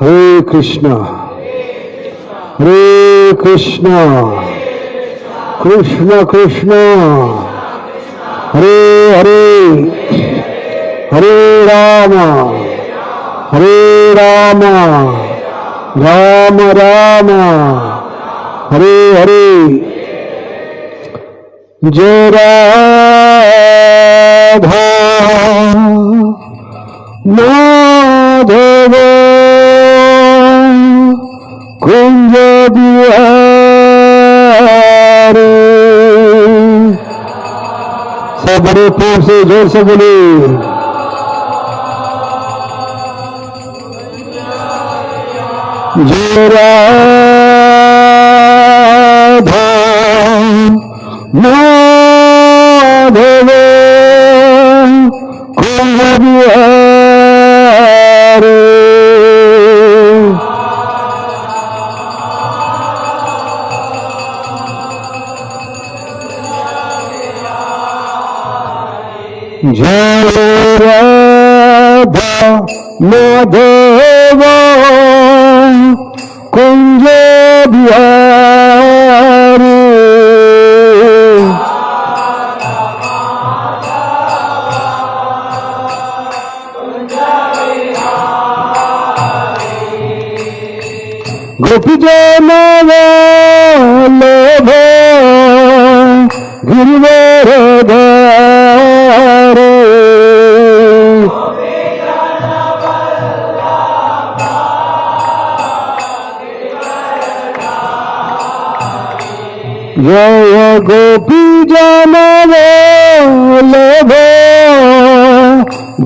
Hare Krishna, Hare Krishna, Krishna Krishna, Hare Hare, Hare Rama, Hare Rama, Rama Rama, Hare Hare. Jai Radha Madhava Kunj Bihari. सब बड़े प्रेम से जोर से बोले जय राधा माधव कुंज बिहारी. जय राधा माधव कुंज बिहारी. गोपीजन वल्लभ गिरिवर धारे. जय गोपीजन वल्लभ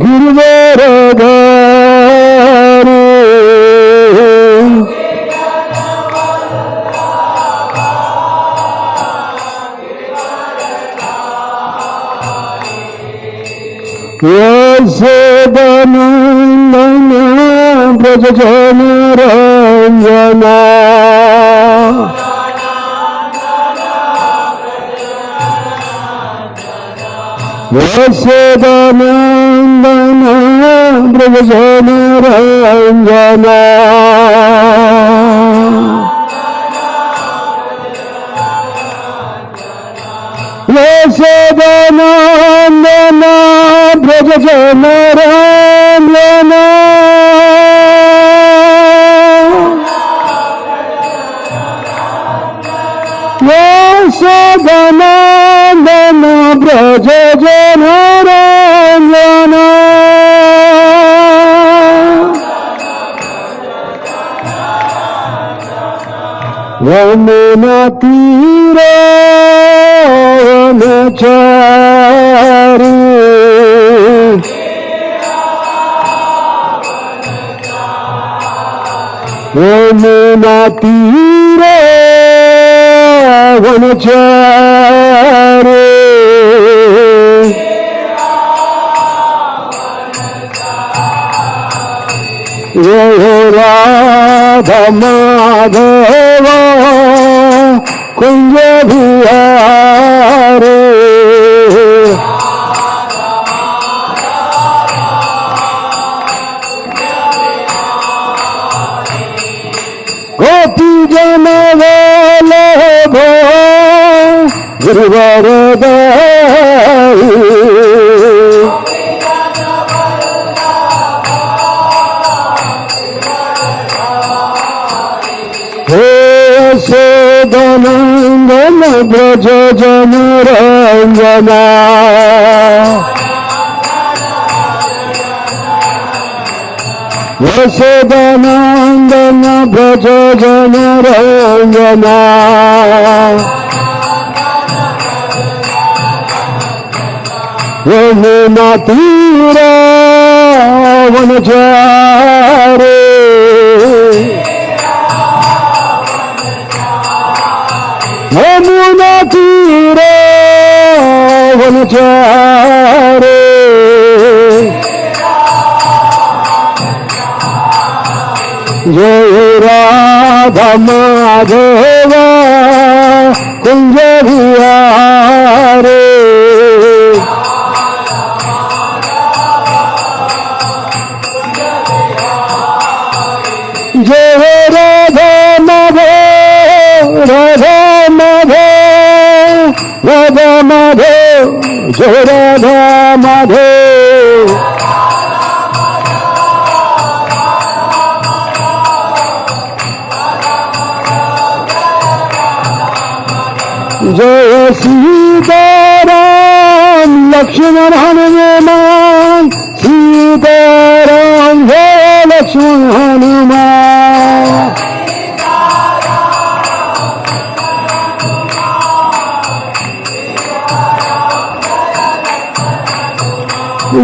गिरिवर धारे. यशोदनन्दन ब्रज जन रंजना. यशोदनन्दन ब्रज जन रंजना. यशोदनन्दन ब्रज जन रंजना. यशोदनन्दन ब्रज जन रंजना. यमुना तीरे वनचारी. यमुना तीरे वनचारी. जय राधा माधव कुंज बिहारी. गोपीजन वल्लभ गिरिवर धारी. यशोदनन्दन ब्रज जन रंजना. यशोदनन्दन ब्रज जन रंजना. यमुना तीरे वनचारी. यमुना तीरे वनचारी. जय राधा माधव कुंज बिहारी. राधा माधव जय राधा माधव। जय सीताराम लक्ष्मण हनुमान, सीताराम जय लक्ष्मण हनुमान।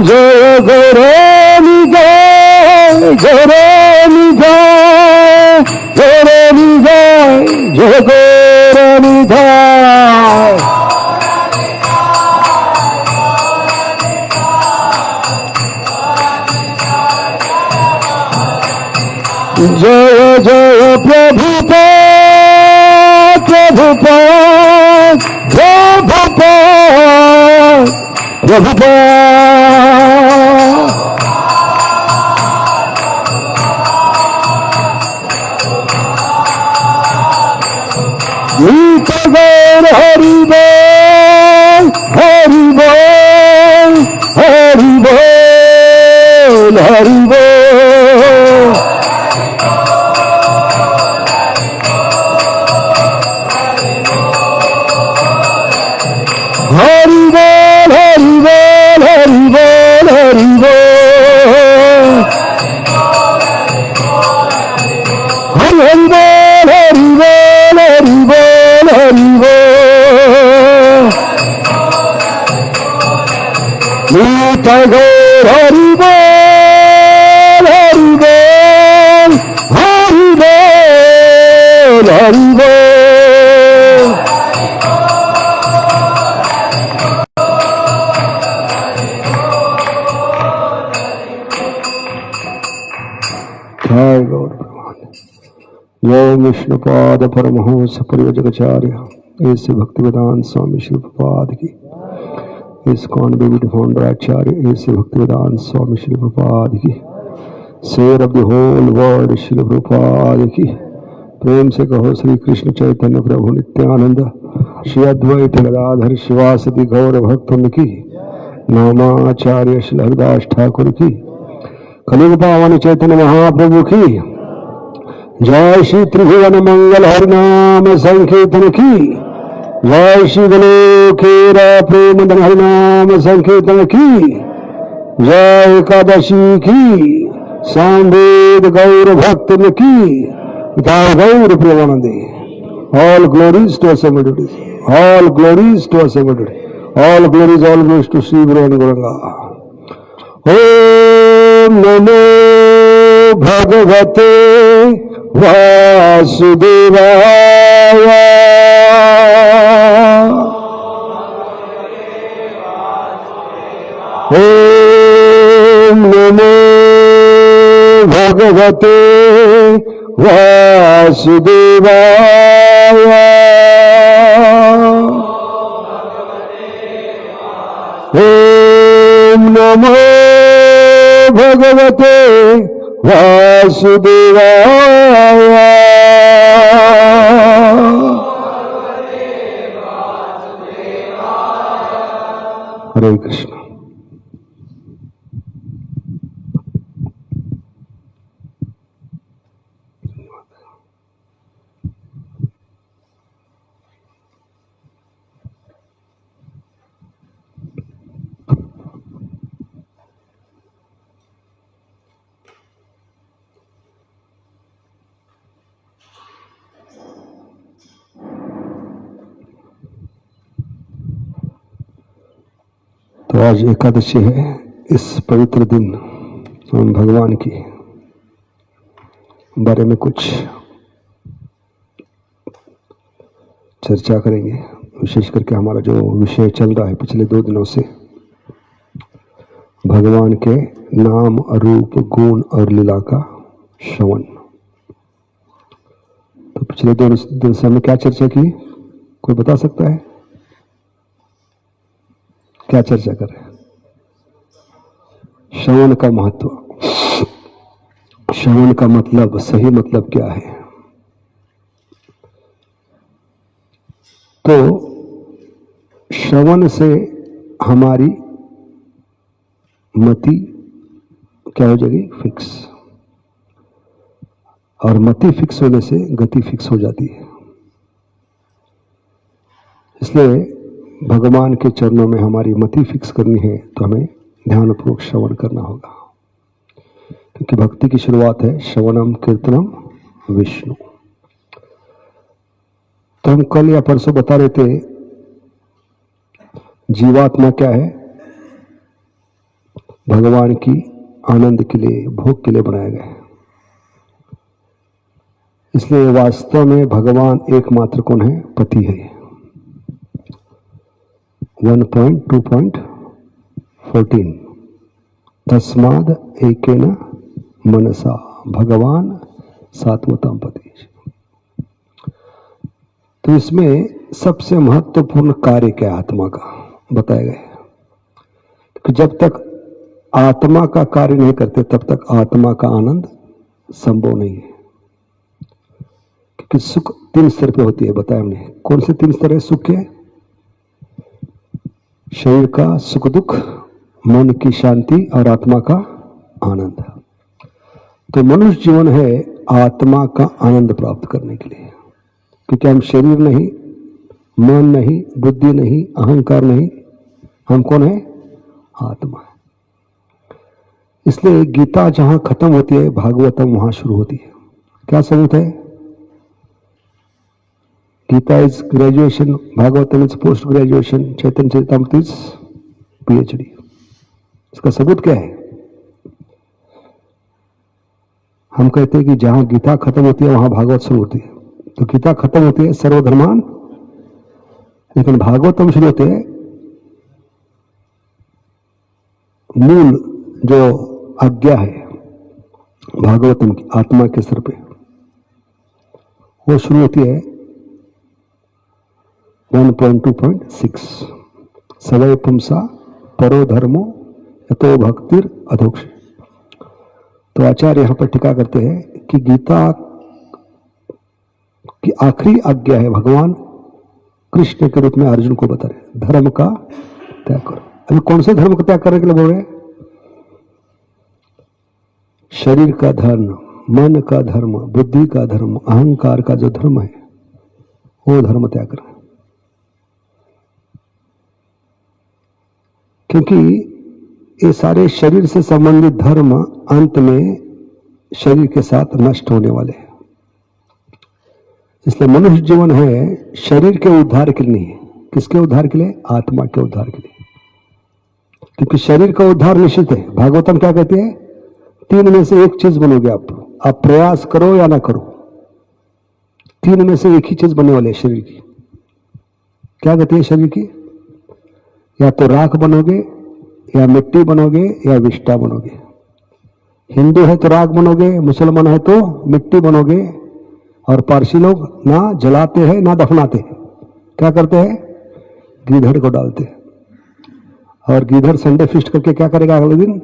जय गौरे निजय गौरे निजय गौरे निजय जय गौरे निजय। जय जय प्रभुपाद प्रभुपाद प्रभुपाद प्रभुपाद। नीत गौर हरि बोल हरि बोल हरि बोल हरि बोल। हरि बोल हरि बोल हरि बोल हरि बोल। हरि हरि बोल हरि बोल हरि बोल हरि बोल। नीत गौर हरि बोल हरि बोल हरि बोल हरि बोल। जय गौर जय विष्णुपाद परमहंस परिव्रजकाचार्य ऐसे भक्तिवेदांत स्वामी श्री प्रभुपाद की, इस्कॉन बेबी फाउंडर आचार्य ऐसे भक्तिवेदांत स्वामी श्री प्रभुपाद की, शेर of the whole world Shri Prabhupada की। प्रेम से कहो श्री कृष्ण चैतन्य प्रभु नित्यानंद श्री अद्वैत गदाधर शिवासदि गौर भक्तों की, नामाचार्य श्री हरिदास ठाकुर की, कलियुग पावन चैतन्य महाप्रभु की जय। श्री त्रिभुवन मंगल हरिनाम संकीर्तन की जय। श्री गलोकेरा प्रेम धन हरिनाम संकीर्तन की जय। एकादशी की सांवेद गौर भक्त की गौर प्रेमानंदे। All glories to assembled, all glories to assembled, all glories always to Shri Guru Gauranga. ओम नमो भगवते वासुदेवाय। ओम नमो भगवते वासुदेवाय। ओम नमो भगवते वासुदेवाय। हरे कृष्ण। तो आज एकादशी है। इस पवित्र दिन हम भगवान की बारे में कुछ चर्चा करेंगे। विशेष करके हमारा जो विषय चल रहा है पिछले 2 दिनों से, भगवान के नाम रूप गुण और लीला का श्रवण। तो पिछले 2 दिन से हमने क्या चर्चा की, कोई बता सकता है? क्या चर्चा कर रहे हैं? श्रवण का महत्व, श्रवण का मतलब, सही मतलब क्या है? तो श्रवण से हमारी मति क्या हो जाएगी? फिक्स। और मति फिक्स होने से गति फिक्स हो जाती है। इसलिए भगवान के चरणों में हमारी मति फिक्स करनी है तो हमें ध्यानपूर्वक श्रवण करना होगा, क्योंकि भक्ति की शुरुआत है श्रवणम कीर्तनम विष्णु। तो हम कल या परसों बता रहे थे जीवात्मा क्या है? भगवान की आनंद के लिए, भोग के लिए बनाया गया है। इसलिए वास्तव में भगवान एकमात्र कौन है? पति है। 1.2.14 तस्माद एकेन मनसा भगवान सात्वतम पति। तो इसमें सबसे महत्वपूर्ण कार्य क्या है आत्मा का बताया गया है, कि जब तक आत्मा का कार्य नहीं करते तब तक आत्मा का आनंद संभव नहीं है। क्योंकि सुख 3 स्तर पे होती है, बताया हमने। कौन से 3 स्तर है सुख के? शरीर का सुख दुख, मन की शांति और आत्मा का आनंद। तो मनुष्य जीवन है आत्मा का आनंद प्राप्त करने के लिए, क्योंकि हम शरीर नहीं, मन नहीं, बुद्धि नहीं, अहंकार नहीं, हम कौन है? आत्मा है। इसलिए गीता जहां खत्म होती है भागवतम वहां शुरू होती है। क्या सबूत है? Gita is graduation, Bhagavatam is post graduation, Chaitanya Charitamrita is PhD। इसका सबूत क्या है? हम कहते हैं कि जहां गीता खत्म होती है वहां भागवत शुरू होती है। तो गीता खत्म होती है सर्वधर्मान, लेकिन भागवतम शुरू होते हैं मूल जो आज्ञा है भागवतम की आत्मा के स्तर पे, वो शुरू होती है 1.2.6 सवै पुंसा परो धर्मो यतो भक्तिर अधोक्ष। तो आचार्य यहां पर टीका करते हैं कि गीता की आखिरी आज्ञा है भगवान कृष्ण के रूप में अर्जुन को बता रहे धर्म का त्याग करो। अभी कौन से धर्म का त्याग करने के लिए बोल रहे? शरीर का धर्म, मन का धर्म, बुद्धि का धर्म, अहंकार का जो धर्म है वो धर्म त्याग करना। क्योंकि ये सारे शरीर से संबंधित धर्म अंत में शरीर के साथ नष्ट होने वाले हैं। इसलिए मनुष्य जीवन है शरीर के उद्धार के लिए नहीं है। किसके उद्धार के लिए? आत्मा के उद्धार के लिए। क्योंकि शरीर का उद्धार निश्चित है। भागवतम क्या कहते हैं? 3 में से एक चीज बनोगे आप प्रयास करो या ना करो, 3 में से एक ही चीज बनने वाली है शरीर की। क्या कहती है शरीर की? या तो राख बनोगे, या मिट्टी बनोगे, या विष्ठा बनोगे। हिंदू है तो राख बनोगे, मुसलमान है तो मिट्टी बनोगे, और पारसी लोग ना जलाते हैं ना दफनाते। क्या करते हैं? गीधड़ को डालते हैं, और गीधड़ संडे फिस्ट करके क्या करेगा? अगले दिन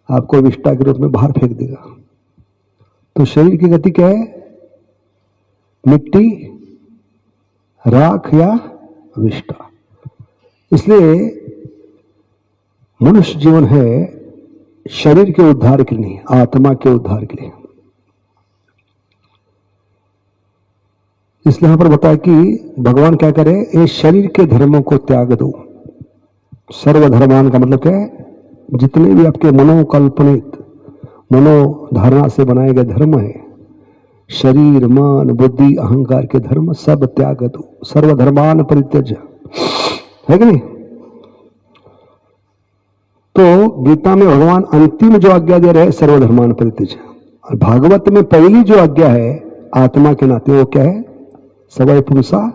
आपको विष्ठा के रूप में बाहर फेंक देगा। तो शरीर की गति क्या है? मिट्टी, राख या विष्ठा। इसलिए मनुष्य जीवन है शरीर के उद्धार के लिए, आत्मा के उद्धार के लिए। इसलिए यहां पर बताया कि भगवान क्या करे? ये शरीर के धर्मों को त्याग दो। सर्वधर्मान का मतलब क्या है? जितने भी आपके मनोकल्पनित, मनोधारणा से बनाए गए धर्म है, शरीर, मन, बुद्धि, अहंकार के धर्म सब त्याग दो। सर्वधर्मान परित्यज्य, है कि नहीं? तो गीता में भगवान अंतिम जो आज्ञा दे रहे हैं सर्वधर्मान परित्यज्य, और भागवत में पहली जो आज्ञा है आत्मा के नाते वो क्या है? सवै पुंसा।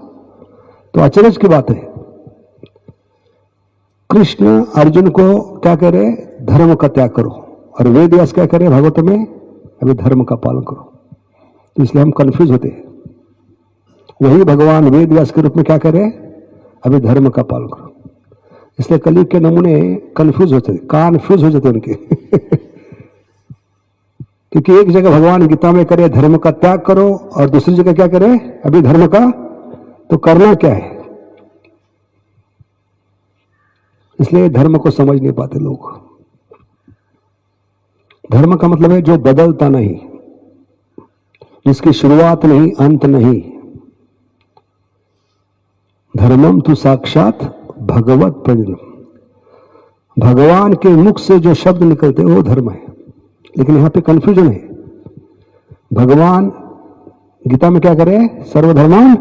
तो आश्चर्य की बात है, कृष्ण अर्जुन को क्या कह रहे? धर्म का त्याग करो, और वेद व्यास क्या कह रहे भागवत में? अभी धर्म का पालन करो। तो इसलिए हम कंफ्यूज होते हैं। वही भगवान वेद व्यास के रूप में क्या कह रहे? अभी धर्म का पालन करो। इसलिए कलयुग के नमूने कंफ्यूज होते, कन्फ्यूज हो जाते उनके क्योंकि एक जगह भगवान गीता में करे धर्म का त्याग करो, और दूसरी जगह क्या करे? अभी धर्म का। तो करना क्या है? इसलिए धर्म को समझ नहीं पाते लोग। धर्म का मतलब है जो बदलता नहीं, जिसकी शुरुआत नहीं अंत नहीं। धर्मम तो साक्षात भगवत प्रणिधम, भगवान के मुख से जो शब्द निकलते वो धर्म है। लेकिन यहां पे कंफ्यूजन है। भगवान गीता में क्या करे? सर्वधर्मान,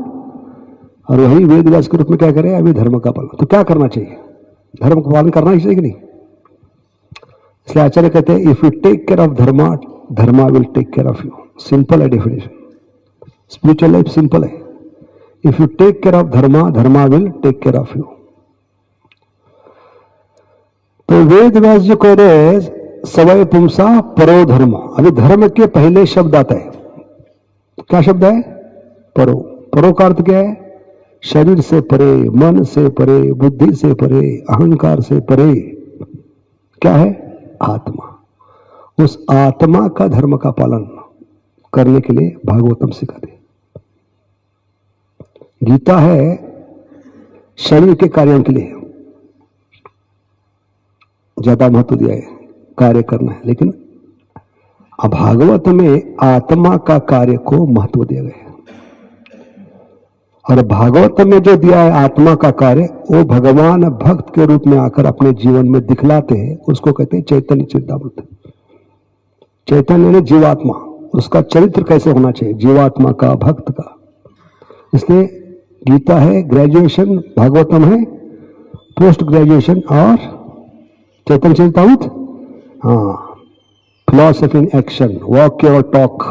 और वही वेद व्यास के रूप में क्या करे? अभी धर्म का पालन। तो क्या करना चाहिए? धर्म का पालन करना ही चाहिए कि नहीं? इसलिए आचार्य कहते हैं if you take care of dharma, dharma will take care of you. Simple है डेफिनेशन। स्पिरिचुअल लाइफ सिंपल है। If you take care of dharma, dharma will take care of you. तो वेद व्यास जी कह रहे सवय पुंसा परो धर्म। अभी धर्म के पहले शब्द आता है। क्या शब्द है? परो। परो का अर्थ क्या है? शरीर से परे, मन से परे, बुद्धि से परे, अहंकार से परे। क्या है? आत्मा। उस आत्मा का धर्म का पालन करने के लिए भागवतम सिखाते। गीता है शरीर के कार्यों के लिए ज्यादा महत्व दिया है, कार्य करना है। लेकिन भागवत में आत्मा का कार्य को महत्व दिया गया है। और भागवत में जो दिया है आत्मा का कार्य, वो भगवान भक्त के रूप में आकर अपने जीवन में दिखलाते हैं। उसको कहते हैं चैतन्य चरितामृत। चैतन्य ने जीवात्मा, उसका चरित्र कैसे होना चाहिए? जीवात्मा का, भक्त का। इसलिए गीता है ग्रेजुएशन, भागवतम है पोस्ट ग्रेजुएशन, और Chaitanya Charitamrita philosophy in action, walk your talk,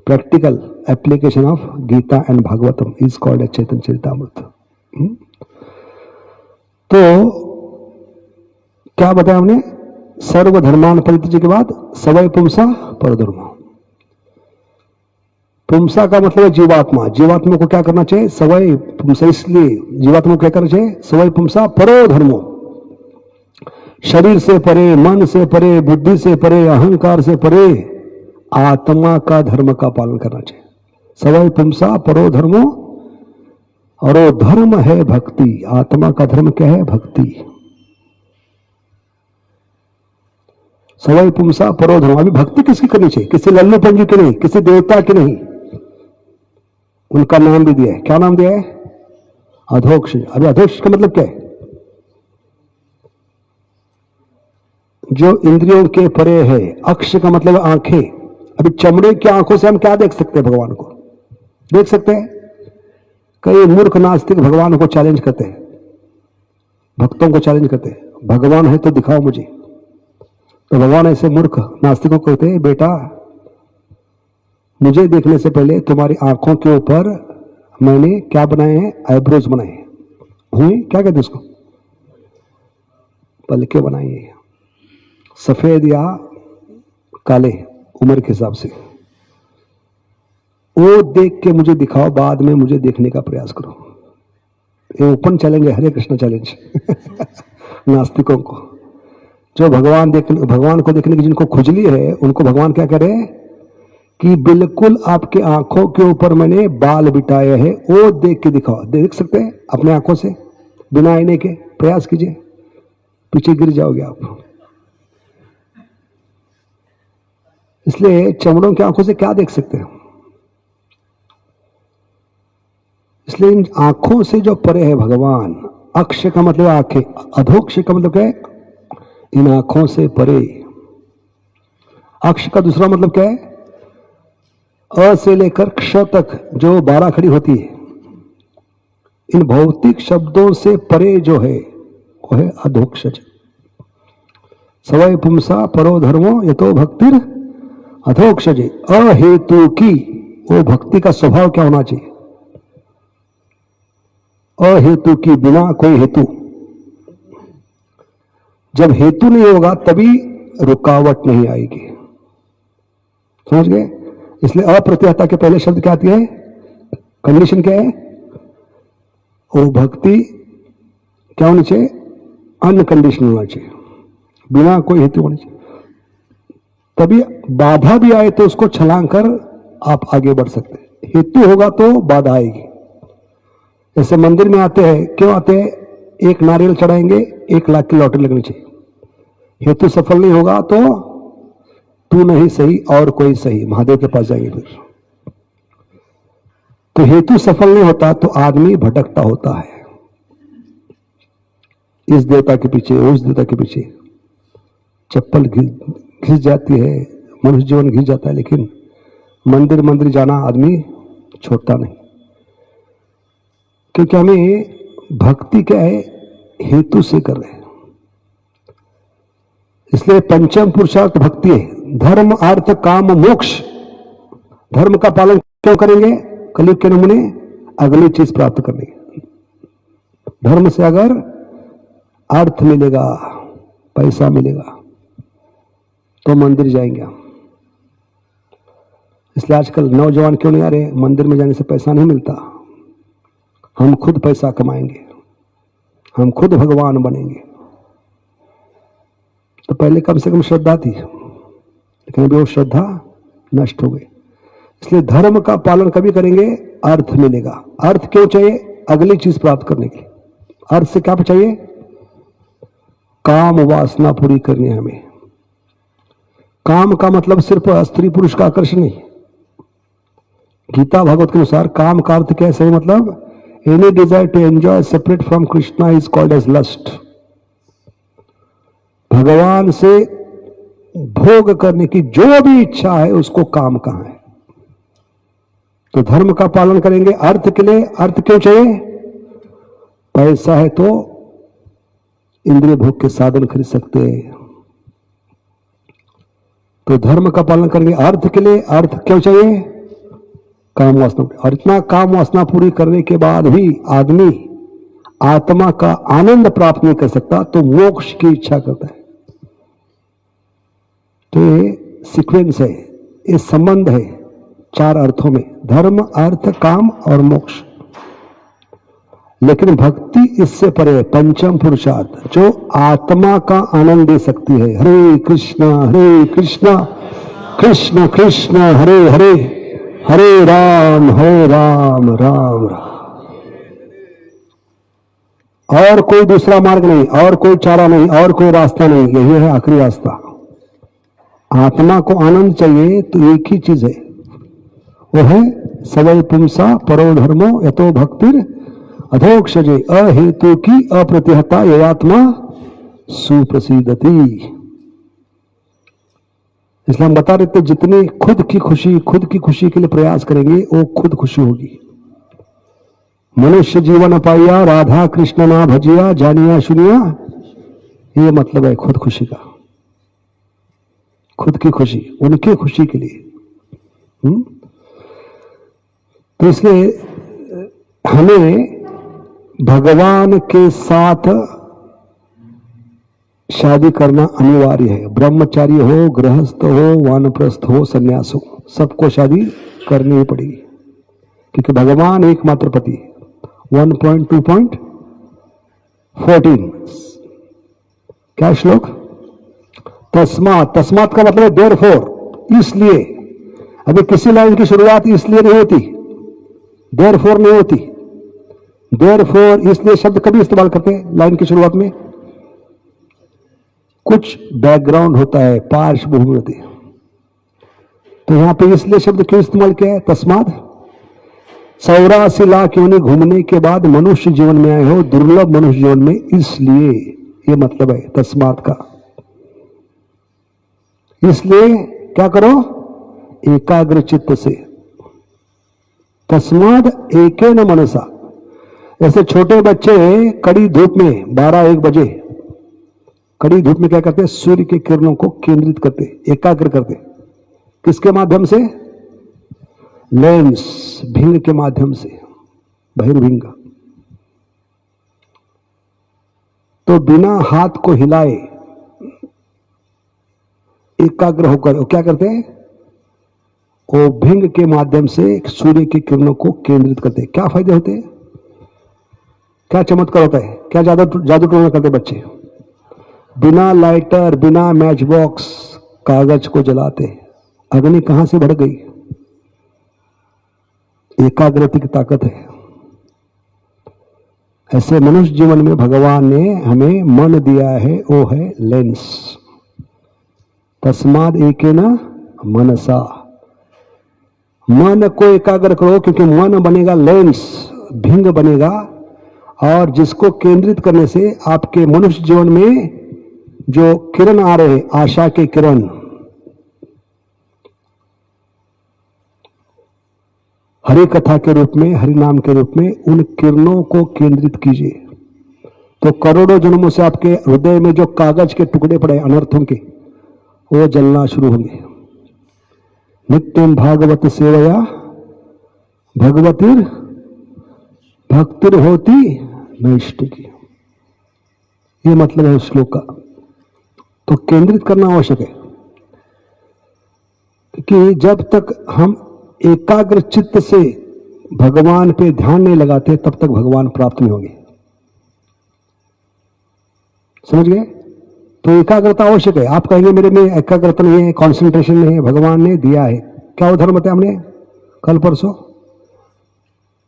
practical application of Gita and Bhagavatam is called as Chaitanya Charitamrita। तो क्या बताया हमने? सर्वधर्मान परित्यज्य के बाद सवय पुंसा परधर्म। पुंसा का मतलब है जीवात्मा। जीवात्मा को क्या करना चाहिए? सवय पुंसा। इसलिए जीवात्मा को क्या करना चाहिए? सवय पुंसा परो धर्मो। शरीर से परे, मन से परे, बुद्धि से परे, अहंकार से परे आत्मा का धर्म का पालन करना चाहिए। सवय पुंसा परो धर्मो, और वो धर्म है भक्ति। आत्मा का धर्म क्या है? भक्ति। सवय पुंसा परो धर्म। अभी भक्ति किसकी करनी चाहिए? किसी लल्लू पंजी की नहीं, किसी देवता की नहीं। उनका नाम भी दिया है। क्या नाम दिया है? अधोक्ष। अभी अधोक्ष का मतलब क्या है? जो इंद्रियों के परे है। अक्ष का मतलब आंखें। अभी चमड़े की आंखों से हम क्या देख सकते हैं? भगवान को देख सकते हैं? कई मूर्ख नास्तिक भगवान को चैलेंज करते हैं, भक्तों को चैलेंज करते हैं, भगवान है तो दिखाओ मुझे। तो भगवान ऐसे मूर्ख नास्तिकों को कहते हैं बेटा, मुझे देखने से पहले तुम्हारी आंखों के ऊपर मैंने क्या बनाए हैं? आईब्रोज बनाए हैं। क्या कहते हैं उसको? पलके बनाई है, सफेद या काले उम्र के हिसाब से। वो देख के मुझे दिखाओ, बाद में मुझे देखने का प्रयास करो। ये ओपन चैलेंज है, हरे कृष्ण चैलेंज नास्तिकों को। जो भगवान को देखने की जिनको खुजली है, उनको भगवान क्या कह रहे हैं कि बिल्कुल आपके आंखों के ऊपर मैंने बाल बिठाए हैं, वो देख के दिखाओ। देख सकते हैं अपने आंखों से बिना आईने के? प्रयास कीजिए, पीछे गिर जाओगे आप। इसलिए चमड़ों की आंखों से क्या देख सकते हैं? इसलिए इन आंखों से जो परे है भगवान, अक्ष का मतलब आंखें, अधोक्ष का मतलब क्या है? इन आंखों से परे। अक्ष का दूसरा मतलब क्या है? अ से लेकर क्ष तक जो 12 खड़ी होती है, इन भौतिक शब्दों से परे जो है वो है अधोक्ष। सवय पुंसा परो धर्मो यतो भक्तिर अधोक्षज। अहेतु की, वो भक्ति का स्वभाव क्या होना चाहिए? अहेतु की, बिना कोई हेतु। जब हेतु नहीं होगा तभी रुकावट नहीं आएगी। समझ गए? इसलिए अप्रतिहता के पहले शब्द क्या आती है? कंडीशन क्या है? वो भक्ति क्या होनी चाहिए? अनकंडीशनल होना चाहिए, बिना कोई हेतु होनी चाहिए। तभी बाधा भी आए तो उसको छलांग कर आप आगे बढ़ सकते हैं। हेतु होगा तो बाधा आएगी। जैसे मंदिर में आते हैं, क्यों आते हैं? एक नारियल चढ़ाएंगे 1 लाख की लॉटरी लगनी चाहिए। हेतु सफल नहीं होगा तो तू नहीं सही और कोई सही, महादेव के पास जाएंगे फिर। तो हेतु सफल नहीं होता तो आदमी भटकता होता है, इस देवता के पीछे उस देवता के पीछे। चप्पल घिस जाती है, मनुष्य जीवन घिस जाता है, लेकिन मंदिर मंदिर जाना आदमी छोड़ता नहीं, क्योंकि हमें भक्ति क्या है, हेतु से कर रहे हैं। इसलिए पंचम पुरुषार्थ भक्ति है, धर्म अर्थ काम मोक्ष। धर्म का पालन क्यों करेंगे? कलयुग के नमूने अगली चीज प्राप्त करनी। धर्म से अगर अर्थ मिलेगा, पैसा मिलेगा, तो मंदिर जाएंगे हम। इसलिए आजकल नौजवान क्यों नहीं आ रहे? मंदिर में जाने से पैसा नहीं मिलता, हम खुद पैसा कमाएंगे, हम खुद भगवान बनेंगे। तो पहले कम से कम श्रद्धा थी, लेकिन अभी वो श्रद्धा नष्ट हो गई। इसलिए धर्म का पालन कभी करेंगे, अर्थ मिलेगा। अर्थ क्यों चाहिए? अगली चीज प्राप्त करने की। अर्थ से क्या चाहिए? काम वासना पूरी करनी है हमें। काम का मतलब सिर्फ स्त्री पुरुष का आकर्षण नहीं। गीता भागवत के अनुसार काम का अर्थ क्या है? सही मतलब any desire to enjoy separate from Krishna is called as lust. भगवान से भोग करने की जो भी इच्छा है उसको काम कहां है। तो धर्म का पालन करेंगे अर्थ के लिए। अर्थ क्यों चाहिए? पैसा है तो इंद्रिय भोग के साधन खरीद सकते हैं, तो धर्म का पालन करेंगे अर्थ के लिए। अर्थ क्यों चाहिए? काम वासना। और इतना काम वासना पूरी करने के बाद भी आदमी आत्मा का आनंद प्राप्त नहीं कर सकता, तो मोक्ष की इच्छा करता है। तो ये सीक्वेंस है, ये संबंध है 4 अर्थों में, धर्म अर्थ काम और मोक्ष। लेकिन भक्ति इससे परे, पंचम पुरुषार्थ जो आत्मा का आनंद दे सकती है। हरे कृष्ण कृष्ण कृष्ण हरे हरे, हरे राम राम राम। और कोई दूसरा मार्ग नहीं, और कोई चारा नहीं, और कोई रास्ता नहीं, यही है आखिरी रास्ता। आत्मा को आनंद चाहिए तो एक ही चीज है, वो है सवै पुंसा परो धर्मो यतो भक्तिर अधोक्षजे अहेतु की अप्रतिहता यत्मा सुप्रसिद्धति। इसलिए हम बता रहे थे जितनी खुद की खुशी के लिए प्रयास करेंगे वो खुद खुशी होगी। मनुष्य जीवन पाइया राधा कृष्ण ना भजिया जानिया सुनिया, ये मतलब है खुद खुशी का। खुद की खुशी, उनकी खुशी के लिए। तो इसलिए हमें भगवान के साथ शादी करना अनिवार्य है। ब्रह्मचारी हो, गृहस्थ हो, वानप्रस्थ हो, सन्यास हो, सबको शादी करनी ही पड़ेगी, क्योंकि भगवान एकमात्र पति। 1.2.14 क्या श्लोक? तस्मात का मतलब है देयरफॉर, इसलिए। अभी किसी लाइन की शुरुआत इसलिए नहीं होती, देयरफॉर नहीं होती। देयरफॉर इसलिए शब्द कभी इस्तेमाल करते हैं लाइन की शुरुआत में? कुछ बैकग्राउंड होता है, पार्श्वभूमि होती है। तो यहां पे इसलिए शब्द क्यों इस्तेमाल किया है? तस्मात 84 लाख योनि घूमने के बाद मनुष्य जीवन में आए हो, दुर्लभ मनुष्य जीवन में, इसलिए ये मतलब है तस्मात का। इसलिए क्या करो? एकाग्र चित्त से। तस्माद एकेन मनसा। जैसे छोटे बच्चे कड़ी धूप में 12-1 बजे कड़ी धूप में क्या करते हैं? सूर्य की किरणों को केंद्रित करते, एकाग्र करते। किसके माध्यम से? लेंस, भिंग के माध्यम से, बहिर्भिंग। तो बिना हाथ को हिलाए एकाग्र होकर वो क्या करते हैं? वो भिंग के माध्यम से सूर्य की किरणों को केंद्रित करते हैं। क्या फायदे होते हैं? क्या चमत्कार होता है? क्या जादू टोना करते बच्चे? बिना लाइटर, बिना मैच बॉक्स, कागज को जलाते, अग्नि कहां से बढ़ गई? एकाग्रता की ताकत है। ऐसे मनुष्य जीवन में भगवान ने हमें मन दिया है, वो है लेंस। तस्माद एकेन मनसा, मन को एकाग्र करो, क्योंकि मन बनेगा लेंस, भिंग बनेगा, और जिसको केंद्रित करने से आपके मनुष्य जीवन में जो किरण आ रहे, आशा के किरण, हरि कथा के रूप में, हरि नाम के रूप में, उन किरणों को केंद्रित कीजिए, तो करोड़ों जन्मों से आपके हृदय में जो कागज के टुकड़े पड़े अनर्थों के, वो जलना शुरू होंगे। नित्यम भागवत सेवया भगवतीर भक्तिर होती नैष्ठ की, ये मतलब है उस श्लोक का। तो केंद्रित करना आवश्यक है, कि जब तक हम एकाग्र चित्त से भगवान पे ध्यान नहीं लगाते, तब तक भगवान प्राप्त नहीं होंगे। समझ गए? तो एकाग्रता आवश्यक है। आप कहेंगे मेरे में एकाग्रता नहीं है, कंसंट्रेशन नहीं है, भगवान ने दिया है। क्या उदाहरण बताया हमने कल परसों?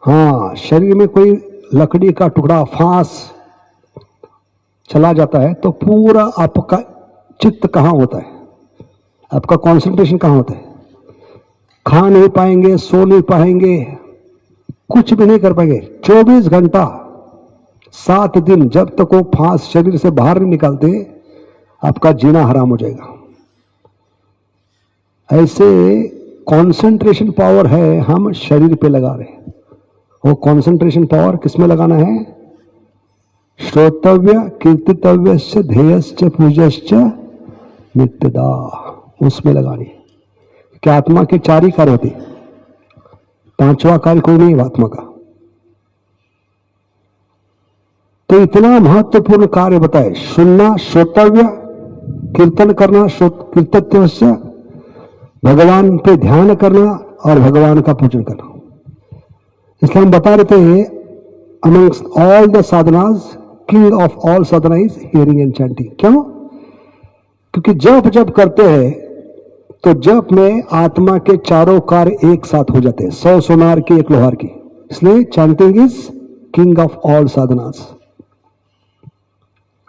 हाँ, शरीर में कोई लकड़ी का टुकड़ा, फांस चला जाता है, तो पूरा आपका चित्त कहां होता है, आपका कंसंट्रेशन कहां होता है? खा नहीं पाएंगे, सो नहीं पाएंगे, कुछ भी नहीं कर पाएंगे। 24 घंटा 7 दिन जब तक वो फांस शरीर से बाहर नहीं निकालते, आपका जीना हराम हो जाएगा। ऐसे कंसंट्रेशन पावर है, हम शरीर पे लगा रहे हैं। वो कंसंट्रेशन पावर किसमें लगाना है? श्रोतव्य कीर्तितव्य ध्येयश्च पूज्यश्च नित्यदा, उसमें लगानी है। कि आत्मा के 4 ही कार्य होते, 5वां कार्य कोई नहीं है आत्मा का। तो इतना महत्वपूर्ण कार्य बताए, सुनना, श्रोतव्य, कीर्तन करना, कीर्तव्य, भगवान पे ध्यान करना और भगवान का पूजन करना। इसलिए हम बता रहे थे, amongst all the साधनास king of all Sadhana is hearing and chanting. क्यों? क्योंकि जप करते हैं तो जप में आत्मा के चारों कार्य एक साथ हो जाते हैं, 100 सोनार की 1 लोहार की। इसलिए chanting is king of all sadhanas.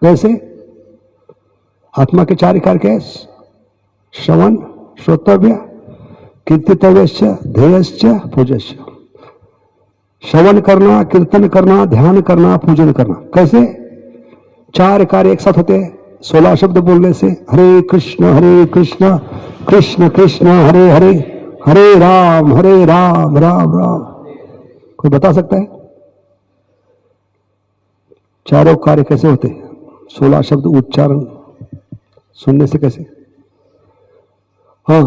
कैसे? आत्मा के 4 कार्य क्या है? श्रवण, श्रोतव्य, कीर्तितव्यश्च, ध्येयश्च, पूज्यश्च। श्रवण करना, कीर्तन करना, ध्यान करना, पूजन करना। कैसे? 4 कार्य एक साथ होते हैं 16 शब्द बोलने से। हरे कृष्ण कृष्ण कृष्ण हरे हरे, हरे राम राम राम। कोई बता सकता है 4 कार्य कैसे होते हैं? 16 शब्द उच्चारण सुनने से कैसे? हाँ,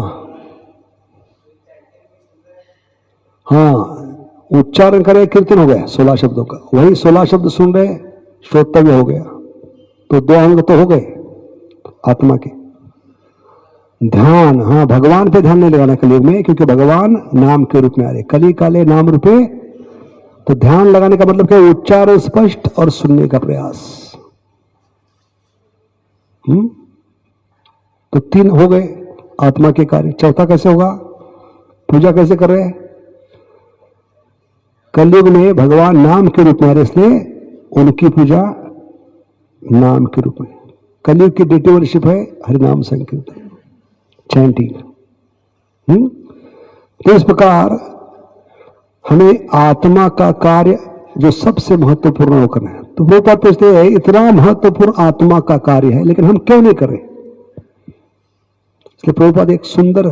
उच्चारण करें, कीर्तन हो गया 16 शब्दों का। वही 16 शब्द सुन रहे, श्रोतव्य हो गया, तो 2 अंग तो हो गए आत्मा के। ध्यान, हाँ, भगवान पे ध्यान नहीं लगाना कलयुग में, क्योंकि भगवान नाम के रूप में आ रहे। कली काले नाम रूपे, तो ध्यान लगाने का मतलब क्या? उच्चारण स्पष्ट और सुनने का प्रयास। तो 3 हो गए आत्मा के कार्य। 4था कैसे होगा? पूजा कैसे कर रहे हैं? कलयुग में भगवान नाम के रूप में आ रहे, इसलिए उनकी पूजा नाम के रूप में। कलयुग की डेटी वर्शिप है हरिनाम संकीर्तन, चैंटिंग। तो इस प्रकार हमें आत्मा का कार्य जो सबसे महत्वपूर्ण वो करना है। तो वो बात पूछते हैं, इतना महत्वपूर्ण आत्मा का कार्य है, लेकिन हम क्यों नहीं कर रहे? इसलिए प्रभुपाद एक सुंदर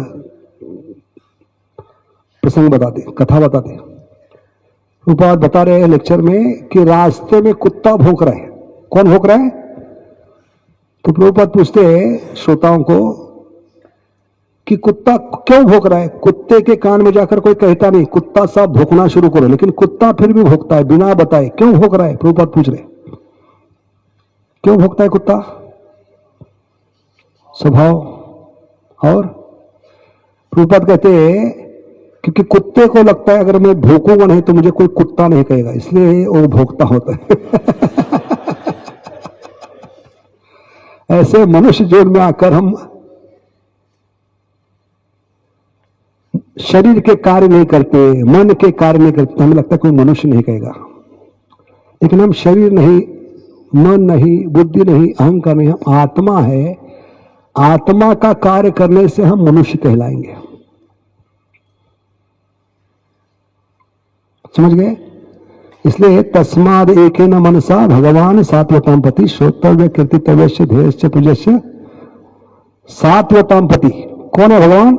प्रसंग बताते, कथा बताते। प्रभुपाद बता रहे हैं लेक्चर में कि रास्ते में कुत्ता भौंक रहा है। कौन भौंक रहा है? तो प्रभुपाद पूछते हैं श्रोताओं को कि कुत्ता क्यों भौंक रहा है? कुत्ते के कान में जाकर कोई कहता नहीं कुत्ता साहब भौंकना शुरू करो, लेकिन कुत्ता फिर भी भौंकता है बिना बताए। क्यों भौंक रहा है? प्रभुपाद पूछ रहे, क्यों भौंकता है कुत्ता? स्वभाव। और प्रभुपाद कहते हैं क्योंकि कुत्ते को लगता है अगर मैं भौंकूंगा नहीं तो मुझे कोई कुत्ता नहीं कहेगा, इसलिए वो भौंकता होता है। ऐसे मनुष्य जीवन में आकर हम शरीर के कार्य नहीं करते, मन के कार्य नहीं करते, हमें लगता है कोई मनुष्य नहीं कहेगा। लेकिन हम शरीर नहीं, मन नहीं, बुद्धि नहीं, अहंकार नहीं, हम आत्मा है। आत्मा का कार्य करने से हम मनुष्य कहलाएंगे। समझ गए? इसलिए तस्माद एकेन मनसा भगवान सात्वताम पति श्रोतव्य कीर्तितव्य ध्येयश्च पूज्यश्च। सात्वताम पति कौन है? भगवान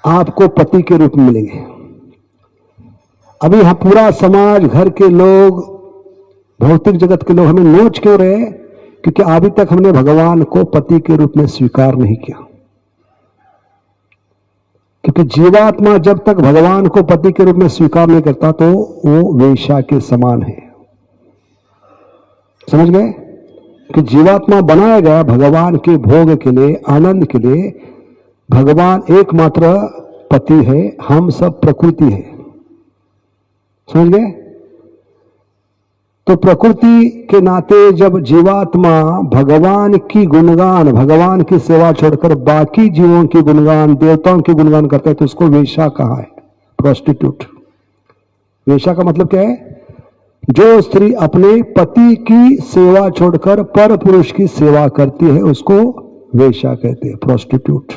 आपको पति के रूप में मिलेंगे। अभी यहां पूरा समाज, घर के लोग, भौतिक जगत के लोग हमें नोच क्यों रहे? क्योंकि अभी तक हमने भगवान को पति के रूप में स्वीकार नहीं किया। क्योंकि जीवात्मा जब तक भगवान को पति के रूप में स्वीकार नहीं करता तो वो वेश्या के समान है। समझ गए? कि जीवात्मा बनाया गया भगवान के भोग के लिए, आनंद के लिए। भगवान एकमात्र पति है, हम सब प्रकृति है। समझ गए? तो प्रकृति के नाते जब जीवात्मा भगवान की गुणगान, भगवान की सेवा छोड़कर बाकी जीवों की गुणगान, देवताओं की गुणगान करते हैं तो उसको वेश्या कहा है, प्रोस्टिट्यूट। वेश्या का मतलब क्या है? जो स्त्री अपने पति की सेवा छोड़कर पर पुरुष की सेवा करती है उसको वेश्या कहते हैं, प्रोस्टिट्यूट।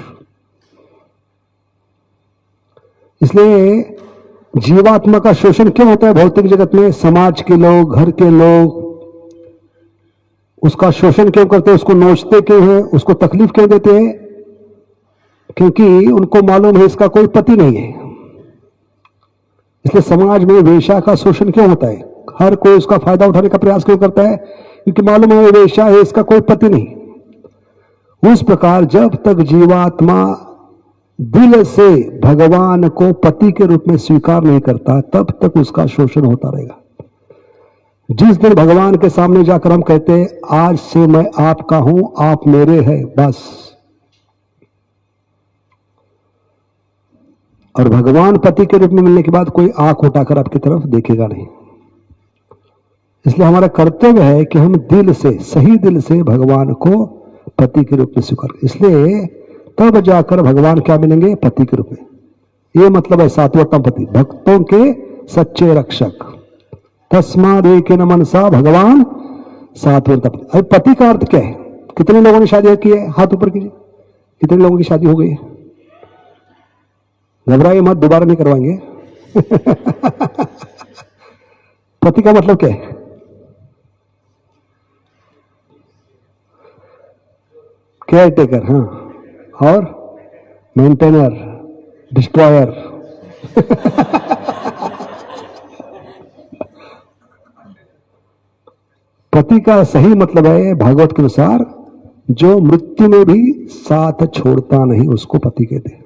इसलिए जीवात्मा का शोषण क्यों होता है भौतिक जगत में? समाज के लोग, घर के लोग उसका शोषण क्यों करते हैं? उसको नोचते क्यों हैं? उसको तकलीफ क्यों देते हैं? क्योंकि उनको मालूम है इसका कोई पति नहीं है। इसलिए समाज में वेश्या का शोषण क्यों होता है? हर कोई उसका फायदा उठाने का प्रयास क्यों करता है? क्योंकि मालूम है वेश्या है, इसका कोई पति नहीं। उस प्रकार जब तक जीवात्मा दिल से भगवान को पति के रूप में स्वीकार नहीं करता तब तक उसका शोषण होता रहेगा। जिस दिन भगवान के सामने जाकर हम कहते हैं आज से मैं आपका हूं, आप मेरे हैं, बस। और भगवान पति के रूप में मिलने के बाद कोई आंख उठाकर आपकी तरफ देखेगा नहीं। इसलिए हमारा कर्तव्य है कि हम दिल से, सही दिल से भगवान को पति के रूप में स्वीकार। इसलिए तब जाकर भगवान क्या मिलेंगे? पति के रूप में। ये मतलब है सात्वतम पति, भक्तों के सच्चे रक्षक। तस्माद एकेन मनसा भगवान सात्वतम पति। अरे पति का अर्थ क्या है? कितने लोगों ने शादी की है? हाथ ऊपर कीजिए। कितने लोगों की शादी हो गई है? घबराइए मत, दोबारा नहीं करवाएंगे। पति का मतलब क्या है? केयर टेकर, हाँ, और मेंटेनर, डिस्ट्रॉयर। पति का सही मतलब है भागवत के अनुसार जो मृत्यु में भी साथ छोड़ता नहीं, उसको पति कहते हैं।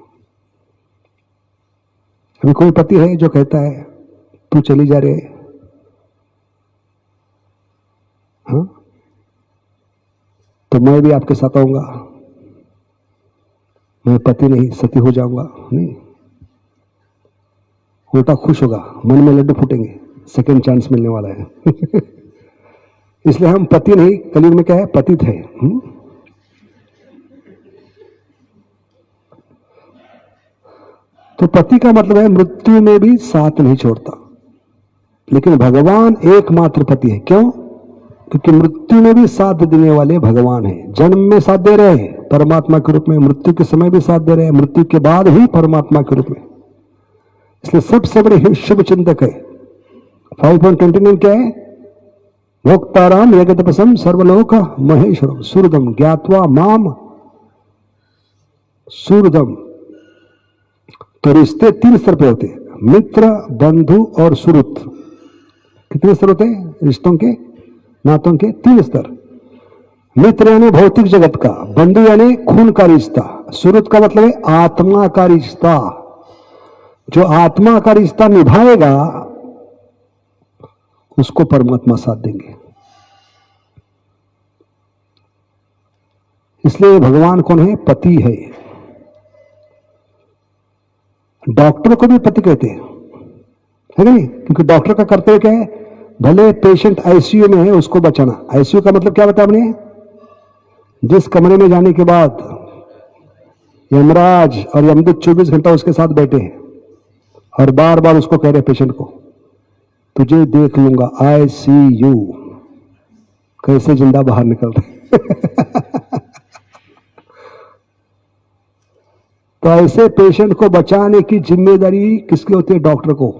अभी कोई पति है जो कहता है तू चली जा रे, हाँ तो मैं भी आपके साथ आऊंगा, मैं पति नहीं सती हो जाऊंगा, नहीं। उल्टा खुश होगा, मन में लड्डू फूटेंगे, सेकंड चांस मिलने वाला है। इसलिए हम पति नहीं, कलयुग में क्या है? पतित है। तो पति का मतलब है मृत्यु में भी साथ नहीं छोड़ता। लेकिन भगवान एकमात्र पति है। क्यों? क्योंकि मृत्यु में भी साथ देने वाले भगवान हैं। जन्म में साथ दे रहे हैं परमात्मा के रूप में, मृत्यु के समय भी साथ दे रहे हैं, मृत्यु के बाद भी परमात्मा के रूप में। इसलिए सबसे बड़े शुभ चिंतक है। 5.29 क्या है? भोक्ताराम यज्ञतपसम सर्वलोक महेश्वरम सूर्यदम ज्ञात्वा माम सूर्यदम। तो रिश्ते 3 स्तर पे होते हैं, मित्र, बंधु और सुहृत। कितने स्तर होते हैं रिश्तों के, नातों के? 3 स्तर। मित्र यानी भौतिक जगत का, बंधु यानी खून का रिश्ता, सुहृत का मतलब है आत्मा का रिश्ता। जो आत्मा का रिश्ता निभाएगा उसको परमात्मा साथ देंगे। इसलिए भगवान कौन है? पति है। डॉक्टर को भी पति कहते हैं, है नहीं? क्योंकि डॉक्टर का कर्तव्य क्या है? भले पेशेंट आईसीयू में है उसको बचाना। आईसीयू का मतलब क्या बताया हमने? जिस कमरे में जाने के बाद यमराज और यमदूत 24 घंटा उसके साथ बैठे हैं और बार बार उसको कह रहे पेशेंट को तुझे देख लूंगा, आई सी यू। कैसे जिंदा बाहर निकल रहे। तो ऐसे पेशेंट को बचाने की जिम्मेदारी किसकी होती है? डॉक्टर को।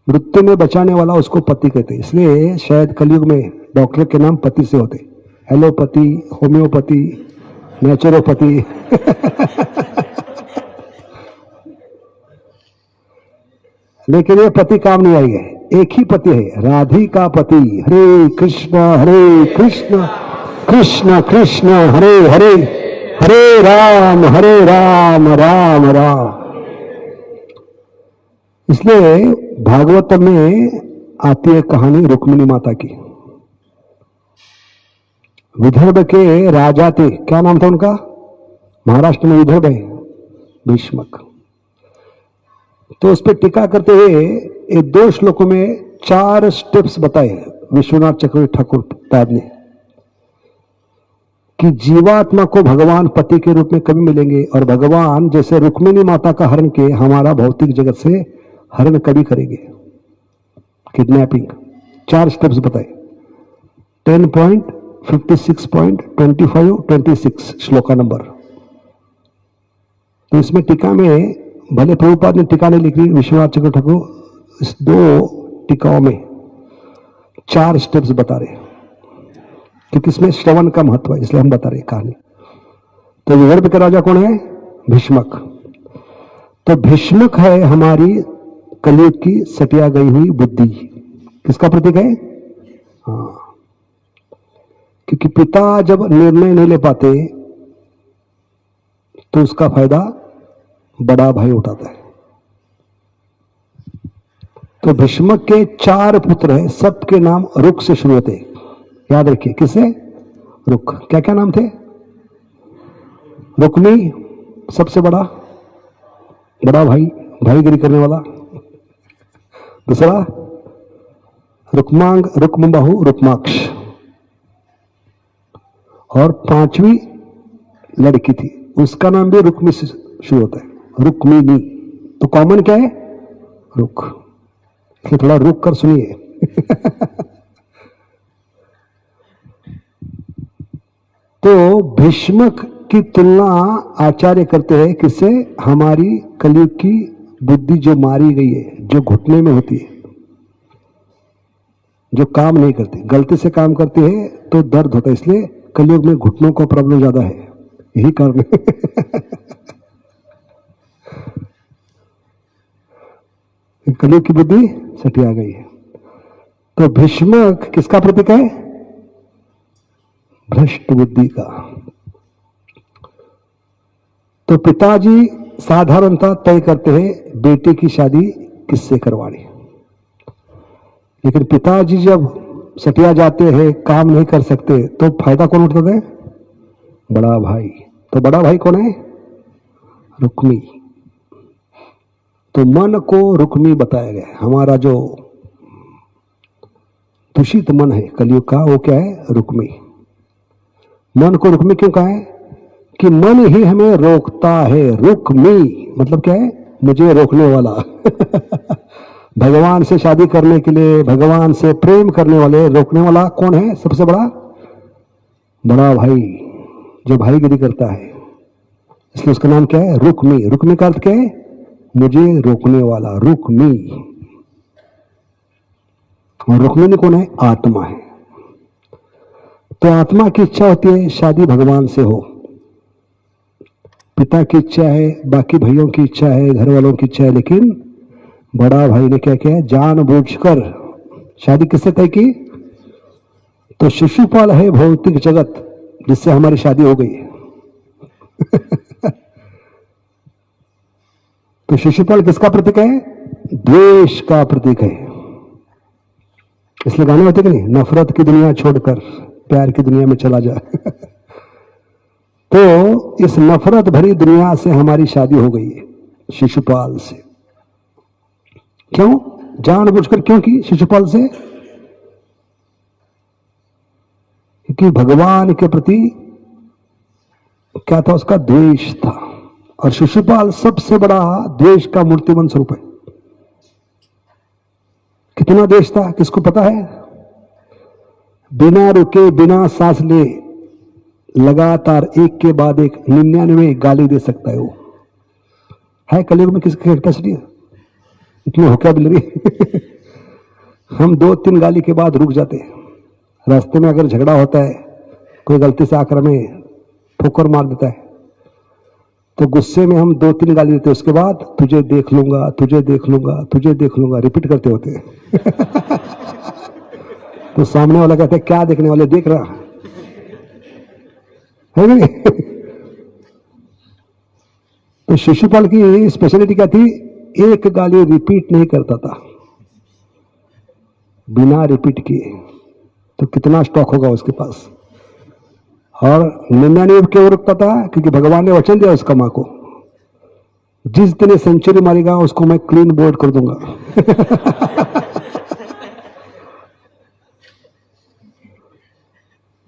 मृत्यु में बचाने वाला उसको पति कहते हैं। इसलिए शायद कलयुग में डॉक्टर के नाम पति से होते, एलोपैथी, होम्योपैथी, नेचुरोपैथी। लेकिन ये पति काम नहीं आएंगे। एक ही पति है, राधिका पति। हरे कृष्ण कृष्ण कृष्ण हरे हरे, हरे राम राम राम। इसलिए भागवत में आती है कहानी रुक्मिणी माता की। विदर्भ के राजा थे, क्या नाम था उनका? महाराष्ट्र में विदर्भ है, भीष्मक। तो उस पर टीका करते हुए ये 2 श्लोकों में 4 स्टेप्स बताए विश्वनाथ चक्रवर्ती ठाकुर साहब ने, कि जीवात्मा को भगवान पति के रूप में कभी मिलेंगे, और भगवान जैसे रुक्मिणी माता का हरण के हमारा भौतिक जगत से हरण कभी करेंगे, किडनैपिंग। 4 स्टेप्स बताए। 10.56.25 26 श्लोका नंबर। तो इसमें टीका में, भले प्रभुपाद ने टीका नहीं लिखी, विश्वनाथ चक्रवर्ती ठाकुर इस 2 टीकाओं में 4 स्टेप्स बता रहे, क्योंकि इसमें श्रवण का महत्व है, इसलिए हम बता रहे कहानी। तो विदर्भ के राजा कौन है? भीष्मक। तो भीष्मक है हमारी कलयुग की सटिया गई हुई बुद्धि। किसका प्रतीक है? हाँ, क्योंकि पिता जब निर्णय नहीं ले पाते तो उसका फायदा बड़ा भाई उठाता है। तो भीष्मक के 4 पुत्र हैं, सबके नाम रुक से शुरू होते। याद रखिए, किससे? रुक। क्या क्या नाम थे? रुक्मी सबसे बड़ा भाई, भाईगिरी करने वाला। दूसरा रुक्मांग, रुक्मबाहु, रुक्माक्ष। और 5वीं लड़की थी, उसका नाम भी रुक्मी से शुरू होता है, रुक्मिणी। तो कॉमन क्या है? रुक। इसलिए थोड़ा रुक कर सुनिए। तो भीष्मक की तुलना आचार्य करते हैं किससे? हमारी कलयुग की बुद्धि जो मारी गई है, जो घुटने में होती है, जो काम नहीं करती, गलती से काम करती है तो दर्द होता है। इसलिए कलयुग में घुटनों का प्रॉब्लम ज्यादा है, यही कारण है। कलयुग की बुद्धि सटिया गई है। तो भीष्मक किसका प्रतीक है? भ्रष्ट बुद्धि का। तो पिताजी साधारणतः तय करते हैं बेटे की शादी किससे करवानी, लेकिन पिताजी जब सटिया जाते हैं, काम नहीं कर सकते, तो फायदा कौन उठाता है? बड़ा भाई। तो बड़ा भाई कौन है? रुक्मी। तो मन को रुक्मी बताया गया। हमारा जो दूषित मन है कलयुग का, वो क्या है? रुक्मी। मन को रुक्मी क्यों कहा है? कि मन ही हमें रोकता है। रुक्मी मतलब क्या है? मुझे रोकने वाला। भगवान से शादी करने के लिए, भगवान से प्रेम करने वाले रोकने वाला कौन है? सबसे बड़ा भाई, जो भाईगिरी करता है। इसलिए उसका नाम क्या है? रुक्मी। रुक्मी का अर्थ क्या है? मुझे रोकने वाला, रुक्मी। और रुक्मिणी कौन है? आत्मा है। तो आत्मा की इच्छा होती है शादी भगवान से हो, पिता की इच्छा है, बाकी भाइयों की इच्छा है, घर वालों की इच्छा है, लेकिन बड़ा भाई ने क्या किया? जानबूझकर शादी किससे तय की? तो शिशुपाल है भौतिक जगत, जिससे हमारी शादी हो गई है। तो शिशुपाल किसका प्रतीक है? द्वेष का प्रतीक है। इसलिए गाने होते कि नहीं, नफरत की दुनिया छोड़कर प्यार की दुनिया में चला जा। तो इस नफरत भरी दुनिया से हमारी शादी हो गई है शिशुपाल से। क्यों? जानबूझकर क्यों की शिशुपाल से? क्योंकि भगवान के प्रति क्या था? उसका द्वेष था। और शिशुपाल सबसे बड़ा द्वेष का मूर्तिमान स्वरूप है। कितना देश था, किसको पता है? बिना रुके, बिना सांस ले, लगातार एक के बाद एक 99 गाली दे सकता है वो। है कलयुग में किसकी कैपेसिटी है इतनी वोकैबुलरी? हम 2-3 गाली के बाद रुक जाते हैं। रास्ते में अगर झगड़ा होता है, कोई गलती से आकर हमें ठोकर मार देता है, तो गुस्से में हम 2-3 गाली देते हैं, उसके बाद तुझे देख लूंगा, तुझे देख लूंगा, तुझे देख लूंगा रिपीट करते होते हैं। तो सामने वाला कहता है क्या देखने वाले, देख रहा है नहीं? तो शिशुपाल की स्पेशलिटी क्या थी? एक गाली रिपीट नहीं करता था, बिना रिपीट किए। तो कितना स्टॉक होगा उसके पास। और 99 क्यों रुकता था? क्योंकि भगवान ने वचन दिया उसका मां को, जिस दिन सेंचुरी मारेगा उसको मैं क्लीन बोर्ड कर दूंगा।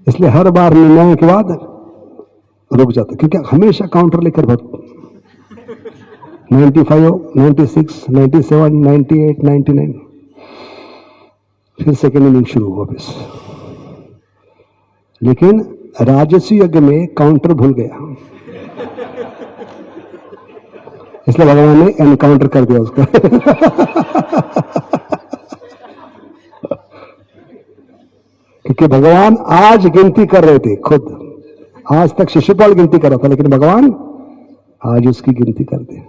इसलिए हर बार 99 के बाद रुक जाता, क्योंकि हमेशा काउंटर लेकर भर 95, 96, 97, 98, 99, फिर सेकेंड इनिंग शुरू हुआ वापस। लेकिन राजसी यज्ञ में काउंटर भूल गया, इसलिए भगवान ने एनकाउंटर कर दिया उसका। क्योंकि भगवान आज गिनती कर रहे थे खुद। आज तक शिशुपाल गिनती कर रहा था, लेकिन भगवान आज उसकी गिनती करते हैं।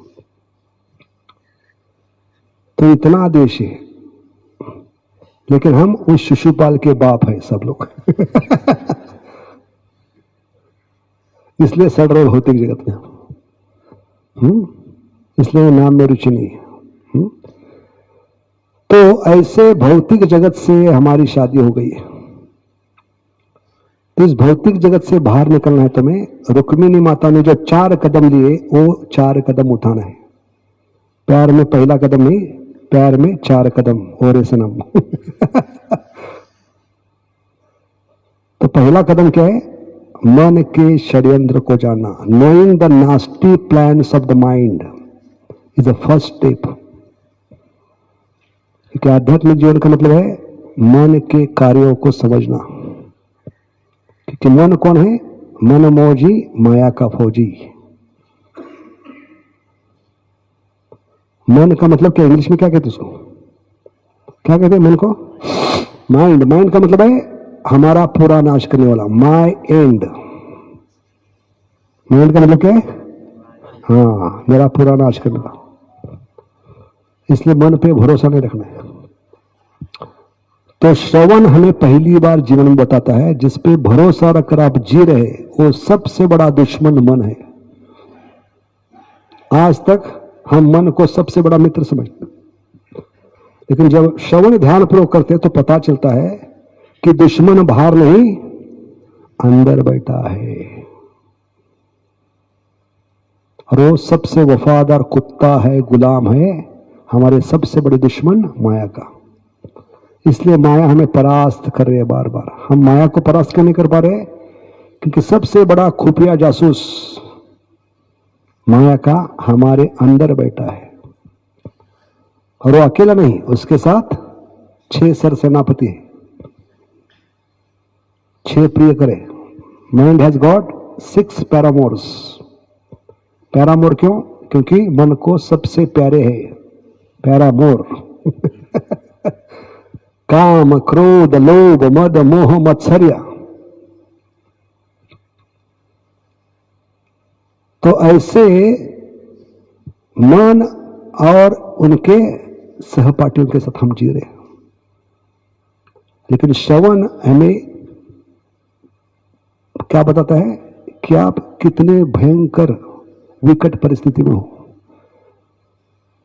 तो इतना देश है, लेकिन हम उस शिशुपाल के बाप हैं सब लोग। इसलिए सड़ रहे भौतिक जगत में, इसलिए नाम में रुचि नहीं है। तो ऐसे भौतिक जगत से हमारी शादी हो गई है। तो इस भौतिक जगत से बाहर निकलना है तुम्हें। रुक्मिणी माता ने जो 4 कदम लिए, वो 4 कदम उठाना है। पैर में पहला कदम नहीं, पैर में 4 कदम और सनम। तो पहला कदम क्या है? मन के षड्यंत्र को जानना। Knowing the nasty plans of the mind is the first step. क्योंकि आध्यात्मिक जीवन का मतलब है मन के कार्यों को समझना। क्योंकि मन कौन है? मन मौजी, माया का फौजी। मन का मतलब क्या? इंग्लिश में क्या कहते हैं उसको? क्या कहते हैं मन को? माइंड। माइंड का मतलब है हमारा पूरा नाश करने वाला, माई एंड। माइंड का मतलब क्या है? हाँ, मेरा पूरा नाश करने वाला। इसलिए मन पे भरोसा नहीं रखना है। तो श्रवण हमें पहली बार जीवन में बताता है, जिस पे भरोसा रखकर आप जी रहे, वो सबसे बड़ा दुश्मन मन है। आज तक हम मन को सबसे बड़ा मित्र समझते, लेकिन जब श्रवण ध्यान प्रयोग करते हैं तो पता चलता है कि दुश्मन बाहर नहीं, अंदर बैठा है। और वो सबसे वफादार कुत्ता है, गुलाम है, हमारे सबसे बड़े दुश्मन माया का। इसलिए माया हमें परास्त कर रही है बार बार। हम माया को परास्त क्यों नहीं कर पा रहे? क्योंकि सबसे बड़ा खुफिया जासूस माया का हमारे अंदर बैठा है। और वो अकेला नहीं, उसके साथ 6 सरसेनापति है, 6 प्रिय करे। Mind has got 6 पैरामोर्स। पैरामोर क्यों? क्योंकि मन को सबसे प्यारे है पैरामोर। काम, क्रोध, लोभ, मद, मोह, मत्सर्य। तो ऐसे मन और उनके सहपाठियों के साथ हम जी रहे हैं। लेकिन श्रवण हमें क्या बताता है कि आप कितने भयंकर विकट परिस्थिति में हो।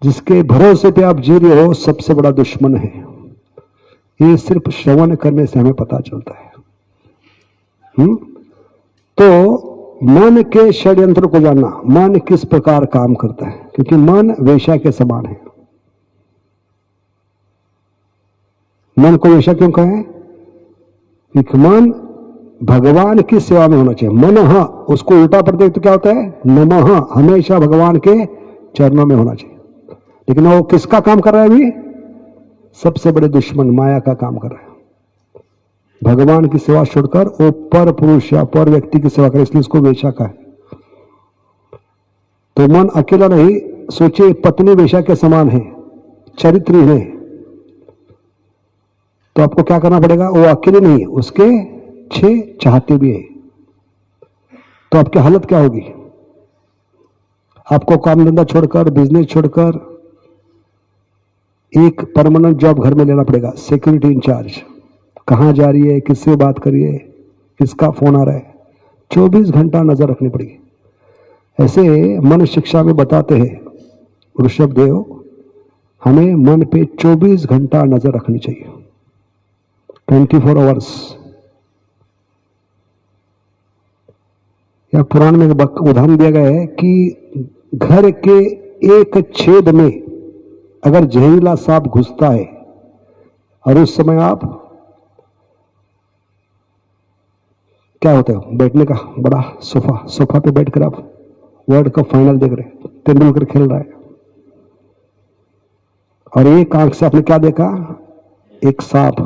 जिसके भरोसे पे आप जी रहे हो सबसे बड़ा दुश्मन है। ये सिर्फ श्रवण करने से हमें पता चलता है। तो मन के षड्यंत्र को जानना, मन किस प्रकार काम करता है। क्योंकि मन वेश्या के समान है। मन को वेश्या क्यों कहें? क्योंकि मन भगवान की सेवा में होना चाहिए। मनः, उसको उल्टा पर देख तो क्या होता है? नमः, हमेशा भगवान के चरणों में होना चाहिए। लेकिन वो किसका काम कर रहा है? अभी सबसे बड़े दुश्मन माया का काम कर रहे हैं। भगवान की सेवा छोड़कर वो पर पुरुष या पर व्यक्ति की सेवा करे, इसलिए उसको वेश्या का है। तो मन अकेला नहीं, सोचिए पत्नी वेश्या के समान है, चरित्रहीन है, तो आपको क्या करना पड़ेगा? वो अकेले नहीं है, उसके 6 चाहते भी है, तो आपकी हालत क्या होगी? आपको काम धंधा छोड़कर, बिजनेस छोड़कर एक परमानेंट जॉब घर में लेना पड़ेगा, सिक्योरिटी इंचार्ज। कहां जा रही है, किससे बात करिए, किसका फोन आ रहा है, 24 घंटा नजर रखनी पड़ेगी। ऐसे मन शिक्षा में बताते हैं ऋषभ देव, हमें मन पे 24 घंटा नजर रखनी चाहिए, 24 आवर्स। या पुराण में उदाहरण दिया गया है कि घर के एक छेद में अगर जहरीला सांप घुसता है और उस समय आप क्या होते हो, बैठने का बड़ा सोफा पे बैठकर आप वर्ल्ड कप फाइनल देख रहे हैं, तेंदुलकर खेल रहा है, और एक आंख से आपने क्या देखा? एक सांप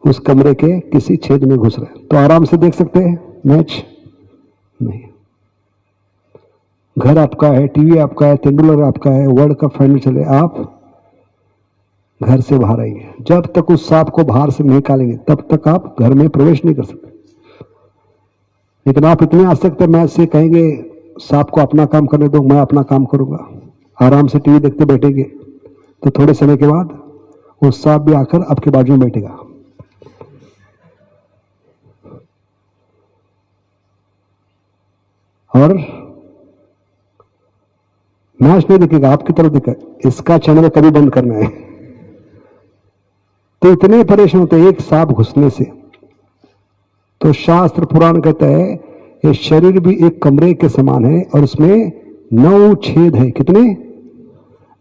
उस कमरे के किसी छेद में घुस रहे, तो आराम से देख सकते हैं मैच? नहीं। घर आपका है, टीवी आपका है, तेंदुलकर आपका है, वर्ल्ड कप फाइनल चले, आप घर से बाहर आएंगे। जब तक उस सांप को बाहर से नहीं निकालेंगे तब तक आप घर में प्रवेश नहीं कर सकते। लेकिन आप इतने आसक्त मैच से कहेंगे सांप को अपना काम करने दो, मैं अपना काम करूंगा, आराम से टीवी देखते बैठेंगे, तो थोड़े समय के बाद वो सांप भी आकर आपके बाजू में बैठेगा। और मैच नहीं दिखेगा, आपकी तरफ दिखेगा, इसका चैनल कभी बंद करना है। तो इतने परेशान होते हैं एक सांप घुसने से। तो शास्त्र पुराण कहता है ये शरीर भी एक कमरे के समान है और उसमें 9 छेद है। कितने?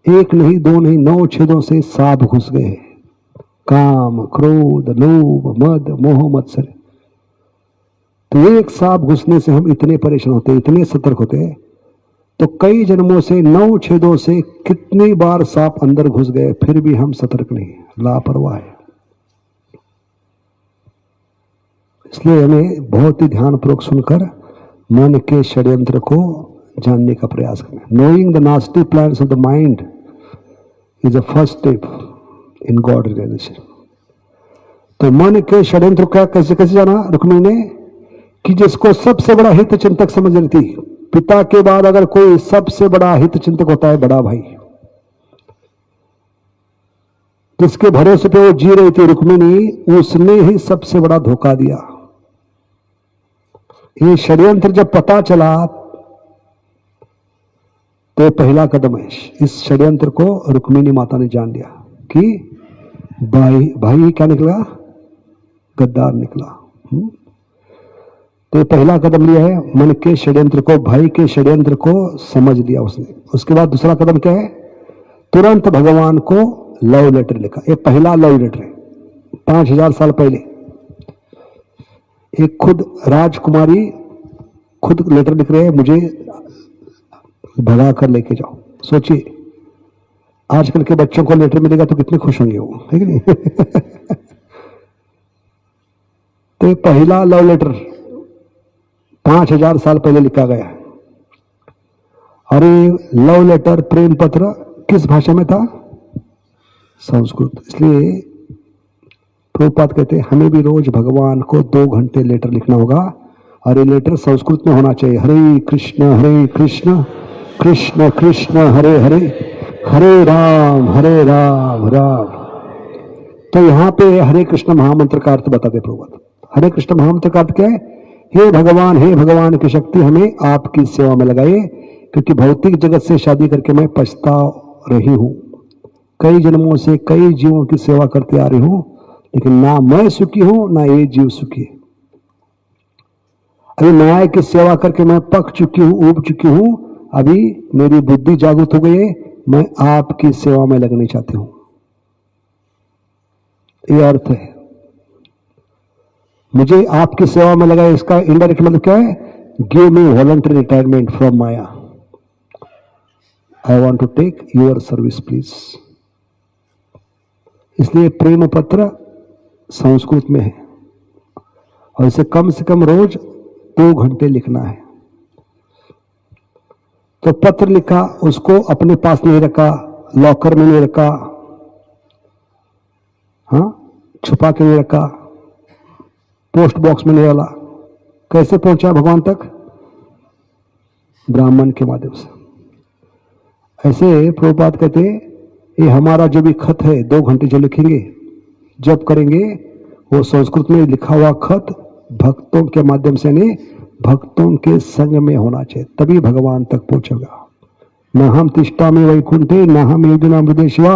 एक नहीं, 2 नहीं, 9 छेदों से सांप घुस गए। काम, क्रोध, लोभ, मद, मोह, मत्सर। तो एक सांप घुसने से हम इतने परेशान होते हैं, इतने सतर्क होते हैं। तो कई जन्मों से 9 छेदों से कितनी बार सांप अंदर घुस गए, फिर भी हम सतर्क नहीं, लापरवाह है। इसलिए हमें बहुत ही ध्यानपूर्वक सुनकर मन के षड्यंत्र को जानने का प्रयास करना। Knowing the nasty plans of the mind is the first step in God realisation. तो मन के षड्यंत्र का कैसे कैसे जाना रुक्मिणी ने? कि जिसको सबसे बड़ा हित चिंतक समझ रही थी, पिता के बाद अगर कोई सबसे बड़ा हित चिंतक होता है बड़ा भाई, जिसके भरोसे पे वो जी रही थी रुक्मिणी, उसने ही सबसे बड़ा धोखा दिया। ये षड्यंत्र जब पता चला तो पहला कदम है, इस षड्यंत्र को रुक्मिणी माता ने जान लिया कि भाई क्या निकला? गद्दार निकला। तो पहला कदम लिया है, मन के षड्यंत्र को, भाई के षड्यंत्र को समझ लिया उसने। उसके बाद दूसरा कदम क्या है? तुरंत भगवान को लव लेटर लिखा। ये पहला लव लेटर है। 5000 साल पहले एक खुद राजकुमारी खुद लेटर लिख रहे हैं, मुझे भगा कर लेके जाओ। सोचिए आजकल के बच्चों को लेटर मिलेगा तो कितने खुश होंगे वो, है कि नहीं? तो पहला लव लेटर 5000 साल पहले लिखा गया है। और ये लव लेटर, प्रेम पत्र किस भाषा में था? संस्कृत। इसलिए प्रभुपाद कहते हैं हमें भी रोज भगवान को 2 घंटे लेटर लिखना होगा, और ये लेटर संस्कृत में होना चाहिए। हरे कृष्ण कृष्ण कृष्ण हरे हरे, हरे राम राम। तो यहां पे हरे कृष्ण महामंत्र का अर्थ बताते प्रभुपाद। हरे कृष्ण महामंत्र का अर्थ क्या है? हे भगवान की शक्ति हमें आपकी सेवा में लगाए, क्योंकि भौतिक जगत से शादी करके मैं पछता रही हूं। कई जन्मों से कई जीवों की सेवा करते आ रही हूं, लेकिन ना मैं सुखी हूं ना ये जीव सुखी है। अभी न्याय की सेवा करके मैं पक चुकी हूं, ऊब चुकी हूं। अभी मेरी बुद्धि जागृत हो गई है, मैं आपकी सेवा में लगना चाहती हूं। यह अर्थ है, मुझे आपकी सेवा में लगाए। इसका इनडायरेक्ट मतलब क्या है? Give me voluntary retirement from Maya, I want to take your service please. इसलिए प्रेम पत्र संस्कृत में है और इसे कम से कम रोज 2 घंटे लिखना है। तो पत्र लिखा, उसको अपने पास नहीं रखा, लॉकर में नहीं रखा, छुपा के नहीं रखा, पोस्ट बॉक्स में नहीं डाला। कैसे पहुंचा भगवान तक? ब्राह्मण के माध्यम से। ऐसे प्रभुपाद कहते, ये हमारा जो भी खत है 2 घंटे जो लिखेंगे, जब करेंगे, वो संस्कृत में लिखा हुआ खत भक्तों के माध्यम से नहीं, भक्तों के संग में होना चाहिए, तभी भगवान तक पहुंचेगा। न हम तिष्ठामि वैकुंठे न हम योजना मृदेशवा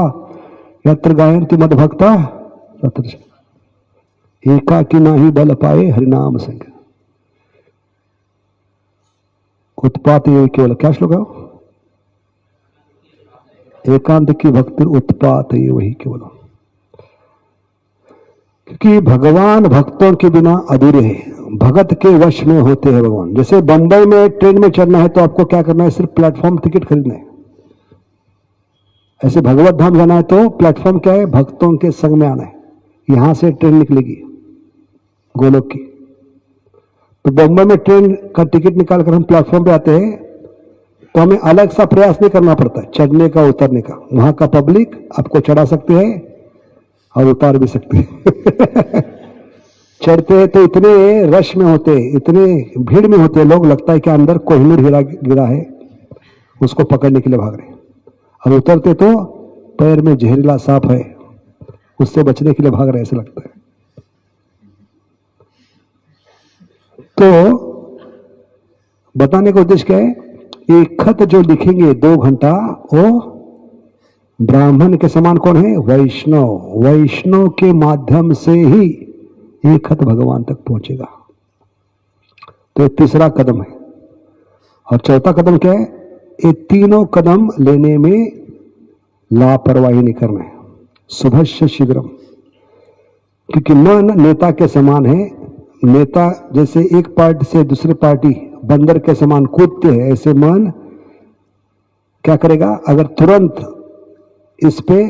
यत्र गायन्ति मद भक्ता तत्र एकाकी नाही बल पाए हरिनाम संग। उत्पात ये केवल क्या श्लोक है? एकांत की भक्ति उत्पात ये वही केवल, क्योंकि भगवान भक्तों के बिना अधूरे हैं, भगत के वश में होते हैं भगवान। जैसे बंबई में ट्रेन में चढ़ना है तो आपको क्या करना है? सिर्फ प्लेटफॉर्म टिकट खरीदना है। ऐसे भगवत धाम जाना है तो प्लेटफॉर्म क्या है? भक्तों के संग में आना है। यहां से ट्रेन निकलेगी गोलोक की, तो बंबई में ट्रेन का टिकट निकालकर हम प्लेटफॉर्म पे आते हैं तो हमें अलग सा प्रयास नहीं करना पड़ता है चढ़ने का उतरने का। वहां का पब्लिक आपको चढ़ा सकते हैं और उतार भी सकते हैं। चढ़ते हैं तो इतने रश में होते, इतने भीड़ में होते लोग, लगता है कि अंदर कोहिनूर हीरा गिरा है, उसको पकड़ने के लिए भाग रहे हैं। और उतरते तो पैर में जहरीला सांप है, उससे बचने के लिए भाग रहे, ऐसे लगता है। तो बताने का उद्देश्य क्या है? एक खत जो लिखेंगे 2 घंटा, वो ब्राह्मण के समान कौन है? वैष्णव। वैष्णव के माध्यम से ही एक खत भगवान तक पहुंचेगा। तो ये तीसरा कदम है। और चौथा कदम क्या है? ये तीनों कदम लेने में लापरवाही नहीं करना है। शुभस्य शीघ्रम, क्योंकि मन नेता के समान है। नेता जैसे एक पार्टी से दूसरी पार्टी बंदर के समान कूदते हैं, ऐसे मन क्या करेगा? अगर तुरंत इस पे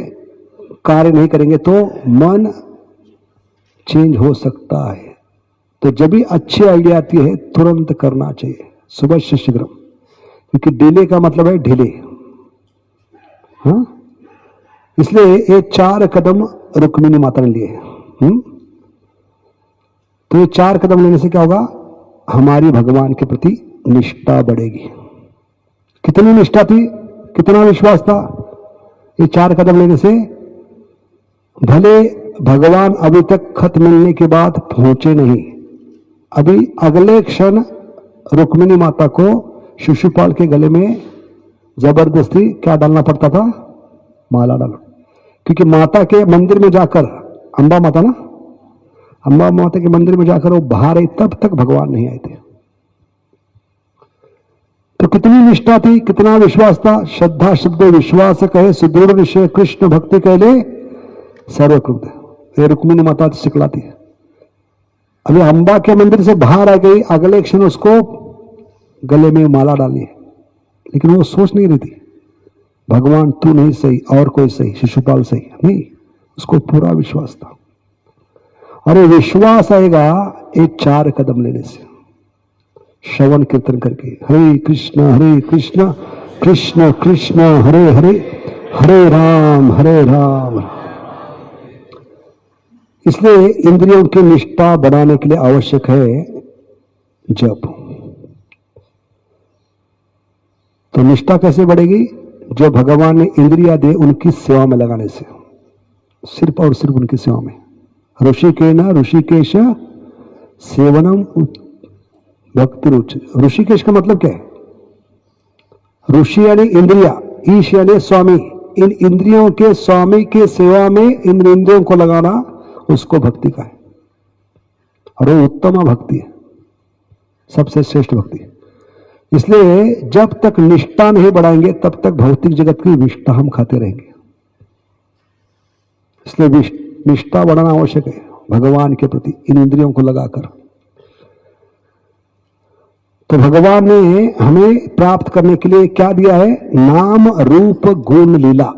कार्य नहीं करेंगे तो मन चेंज हो सकता है। तो जब भी अच्छी आइडिया आती है तुरंत करना चाहिए, सुबह से शीघ्र, क्योंकि डिले का मतलब है ढीले। हाँ, इसलिए ये 4 कदम रुक्मिणी माता ने लिए। तो ये 4 कदम लेने से क्या होगा? हमारी भगवान के प्रति निष्ठा बढ़ेगी। कितनी निष्ठा थी, कितना विश्वास था? ये 4 कदम लेने से भले भगवान अभी तक खत मिलने के बाद पहुंचे नहीं, अभी अगले क्षण रुक्मिणी माता को शिशुपाल के गले में जबरदस्ती क्या डालना पड़ता था? माला डालना। क्योंकि माता के मंदिर में जाकर, अंबा माता ना, अंबा माता के मंदिर में जाकर वो बाहर आई, तब तक भगवान नहीं आए थे। तो कितनी निष्ठा थी, कितना विश्वास था। श्रद्धा शब्द विश्वास कहे सुदृढ़ निश्चय कृष्ण भक्ति कहले सर्वकृत। ये रुक्मिणी माता सिखलाती है। अभी अंबा के मंदिर से बाहर आ गई, अगले क्षण उसको गले में माला डाली है, लेकिन वो सोच नहीं रही थी भगवान तू नहीं सही और कोई सही, शिशुपाल सही नहीं। उसको पूरा विश्वास था। और ये विश्वास आएगा ये 4 कदम लेने से, श्रवण कीर्तन करके। हरे कृष्ण कृष्ण कृष्ण हरे हरे, हरे राम। इसलिए इंद्रियों की निष्ठा बढ़ाने के लिए आवश्यक है जप। तो निष्ठा कैसे बढ़ेगी? जो भगवान ने इंद्रिया दे उनकी सेवा में लगाने से, सिर्फ और सिर्फ उनकी सेवा में। ऋषिकेश सेवनम भक्ति रुचि। ऋषिकेश का मतलब क्या है? ऋषि यानी इंद्रिया, ईश यानी स्वामी। इन इंद्रियों के स्वामी के सेवा में इन इंद्रियों को लगाना, उसको भक्ति का है। और वो उत्तम भक्ति है, सबसे श्रेष्ठ भक्ति है। इसलिए जब तक निष्ठा नहीं बढ़ाएंगे तब तक भौतिक जगत की विष्ठा हम खाते रहेंगे। इसलिए निष्ठा बढ़ाना आवश्यक है भगवान के प्रति, इन इंद्रियों को लगाकर। तो भगवान ने हमें प्राप्त करने के लिए क्या दिया है? नाम रूप गुण लीला।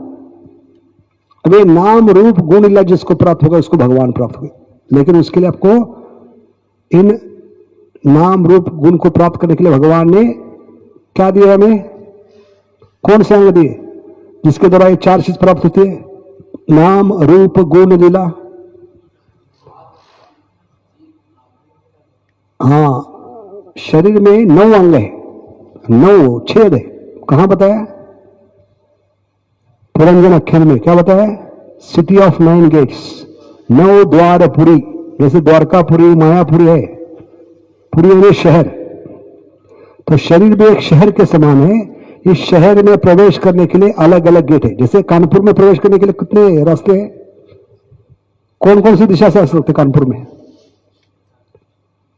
अब ये नाम रूप गुण लीला जिसको प्राप्त होगा उसको भगवान प्राप्त होगा, लेकिन उसके लिए आपको इन नाम रूप गुण को प्राप्त करने के लिए भगवान ने क्या दिया हमें? कौन से अंग दिए जिसके द्वारा ये चार चीज प्राप्त होती है? नाम रूप गुण लीला। हाँ, शरीर में 9 अंग है, 9 छेद है। कहां बताया? पुरंजन अक्षर में क्या बताया? City of 9 gates, 9 Dwarpuri. जैसे द्वारकापुरी मायापुरी है, पुरी यानी शहर, तो शरीर भी एक शहर के समान है। इस शहर में प्रवेश करने के लिए अलग अलग गेट है। जैसे कानपुर में प्रवेश करने के लिए कितने रास्ते हैं? कौन कौन सी दिशा से आ सकते कानपुर में?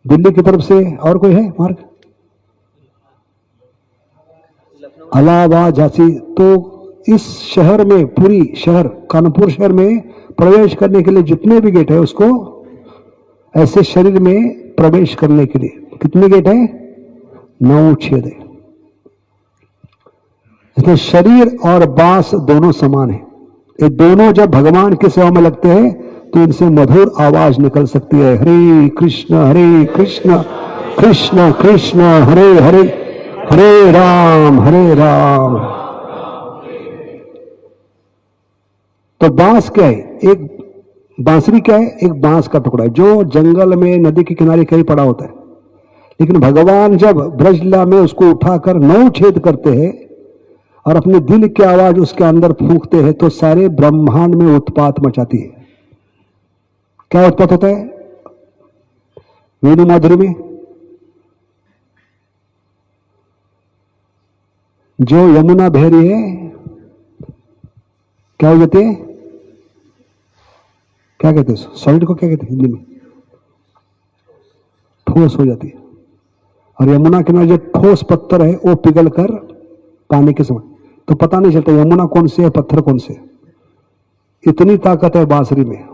दिल्ली की तरफ से और कोई है मार्ग? इलाहाबाद, झांसी। तो इस शहर में, पूरी शहर कानपुर शहर में प्रवेश करने के लिए जितने भी गेट है, उसको ऐसे शरीर में प्रवेश करने के लिए कितने गेट है? 9 छेद है। इसलिए शरीर और बांस दोनों समान है। ये दोनों जब भगवान की सेवा में लगते हैं तो इनसे मधुर आवाज निकल सकती है, हरे कृष्ण कृष्ण कृष्ण हरे हरे, हरे राम। तो बांस क्या है? एक बांसुरी क्या है? एक बांस का टुकड़ा है जो जंगल में, नदी के किनारे कहीं पड़ा होता है। लेकिन भगवान जब ब्रजलीला में उसको उठाकर 9 छेद करते हैं और अपने दिल की आवाज उसके अंदर फूंकते हैं तो सारे ब्रह्मांड में उत्पात मचाती है। क्या उत्पात होता है? वेणु माधुरी में जो यमुना बह रही है क्या हो जाती है? क्या कहते हैं सॉलिड को? क्या कहते हैं हिंदी में? ठोस हो जाती है। और यमुना के किनारे जो ठोस पत्थर है वो पिघल कर पानी के समान, तो पता नहीं चलता यमुना कौन से है, पत्थर कौन से। इतनी ताकत है बांसुरी में।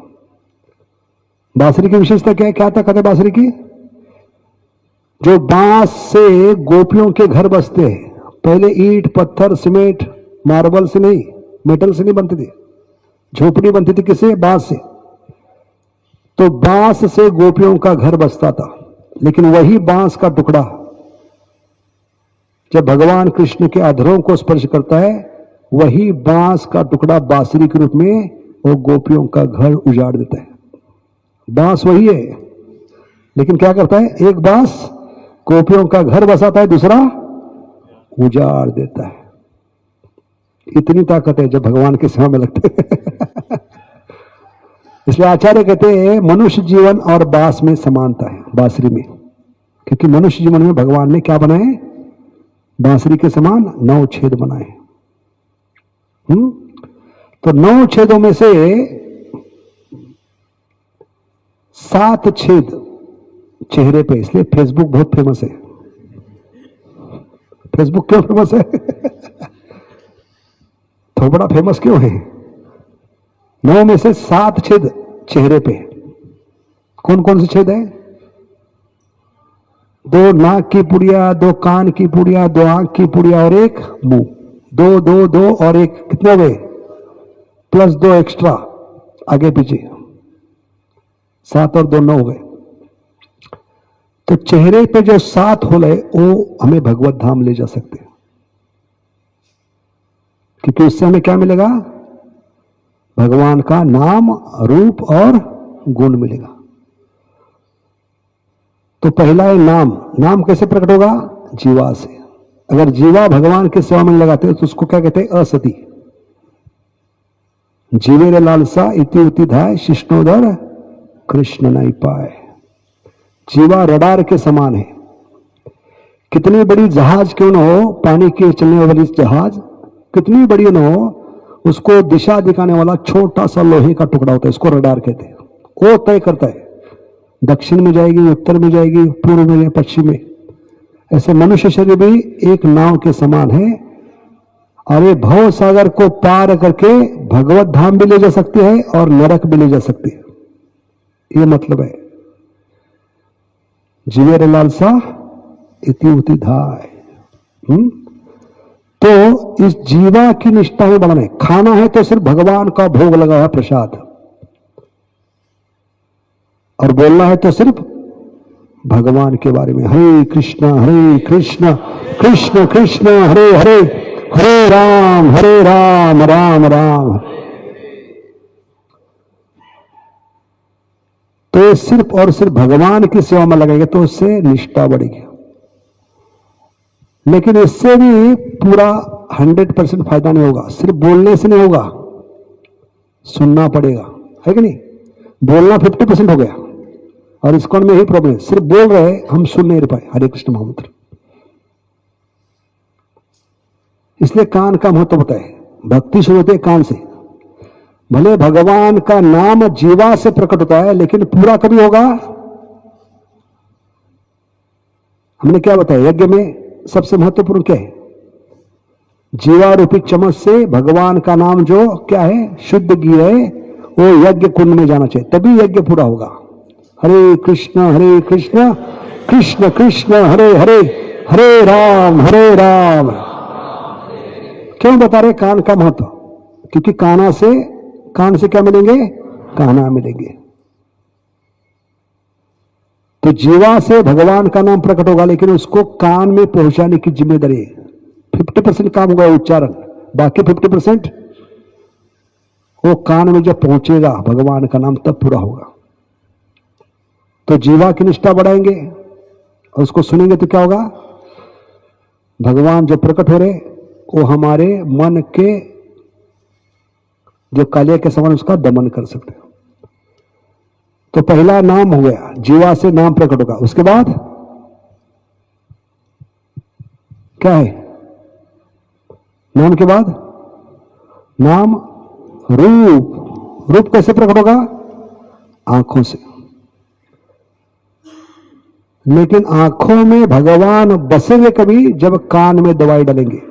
बांसुरी की विशेषता क्या है? क्या ताकत है बांसुरी की? जो बांस से गोपियों के घर बसते हैं, पहले ईंट पत्थर सीमेंट मार्बल से नहीं, मेटल से नहीं बनती थी, झोपड़ी बनती थी। किससे? बांस से। तो बांस से गोपियों का घर बसता था। लेकिन वही बांस का टुकड़ा जब भगवान कृष्ण के अधरों को स्पर्श करता है, वही बांस का टुकड़ा बांसुरी के रूप में वो गोपियों का घर उजाड़ देता है। बांस वही है, लेकिन क्या करता है? एक बांस गोपियों का घर बसाता है, दूसरा उजाड़ देता है। इतनी ताकत है जब भगवान के सेवा में लगते हैं। इसलिए आचार्य कहते हैं मनुष्य जीवन और बांस में समानता है बांसुरी में, क्योंकि मनुष्य जीवन में भगवान ने क्या बनाए? बांसुरी के समान 9 छेद बनाए। तो 9 छेदों में से 7 छेद चेहरे पे। इसलिए फेसबुक बहुत फेमस है। फेसबुक क्यों फेमस है? तो बड़ा फेमस क्यों है? 9 में से 7 छेद चेहरे पे। कौन कौन से छेद है? 2 नाक की पुड़िया, 2 कान की पुड़िया, 2 आंख की पुड़िया और 1 मुंह। 2 2 2 और 1 कितने हो गए? प्लस 2 एक्स्ट्रा आगे पीछे, 7 और 2 9 हो गए। तो चेहरे पे जो 7 होल है वो हमें भगवत धाम ले जा सकते हैं, क्योंकि उससे हमें क्या मिलेगा? भगवान का नाम रूप और गुण मिलेगा। तो पहला है नाम। नाम कैसे प्रकट होगा? जीवा से। अगर जीवा भगवान की सेवा में लगाते तो उसको क्या कहते हैं? असती। जीवेर लालसा इति उति धाय शिष्णोदर कृष्ण नहीं पाए। जीवा रडार के समान है। कितनी बड़ी जहाज क्यों न हो, पानी के चलने वाली जहाज कितनी बड़ी न हो, उसको दिशा दिखाने वाला छोटा सा लोहे का टुकड़ा होता है, उसको रडार कहते हैं। वो तय करता है दक्षिण में जाएगी, उत्तर में जाएगी, पूर्व में, पश्चिम में। ऐसे मनुष्य शरीर भी एक नाव के समान है और ये भव सागर को पार करके भगवत धाम भी ले जा सकती है और नरक भी ले जा सकती है। ये मतलब है जीवेर लालसा इति उति धाय। तो इस जीवा की निष्ठा में बढ़ना है। खाना है तो सिर्फ भगवान का भोग लगा है, प्रसाद, और बोलना है तो सिर्फ भगवान के बारे में, हरे कृष्ण कृष्ण कृष्ण हरे हरे, हरे राम राम राम। तो ये सिर्फ और सिर्फ भगवान की सेवा में लगेगा तो उससे निष्ठा बढ़ेगी। लेकिन इससे भी पूरा 100% फायदा नहीं होगा। सिर्फ बोलने से नहीं होगा, सुनना पड़ेगा, है कि नहीं? बोलना 50% हो गया, और इस्कॉन में यही प्रॉब्लम है, सिर्फ बोल रहे हम सुन नहीं पाए हरे कृष्ण महामंत्र। इसलिए कान का महत्व बताए। भक्ति शुरू होती है कान से। भले भगवान का नाम जीवा से प्रकट होता है, लेकिन पूरा कभी होगा। हमने क्या बताया यज्ञ में सबसे महत्वपूर्ण क्या है? जीवा रूपी चम्मच से भगवान का नाम जो क्या है, शुद्ध घी है, वो यज्ञ कुंड में जाना चाहिए, तभी यज्ञ पूरा होगा। हरे कृष्ण कृष्ण कृष्ण हरे हरे, हरे राम क्यों बता रहे कान का महत्व? क्योंकि कान से क्या मिलेंगे? काना मिलेंगे। तो जीवा से भगवान का नाम प्रकट होगा, लेकिन उसको कान में पहुंचाने की जिम्मेदारी 50% काम होगा उच्चारण, बाकी 50% वो कान में जब पहुंचेगा भगवान का नाम तब पूरा होगा। तो जीवा की निष्ठा बढ़ाएंगे और उसको सुनेंगे तो क्या होगा? भगवान जो प्रकट हो रहे वो हमारे मन के जो कालिया के समान उसका दमन कर सकते हैं। तो पहला नाम हो गया, जीवा से नाम प्रकट होगा। उसके बाद क्या है? नाम के बाद नाम रूप कैसे प्रकट होगा? आंखों से। लेकिन आंखों में भगवान बसेंगे कभी जब कान में दवाई डालेंगे।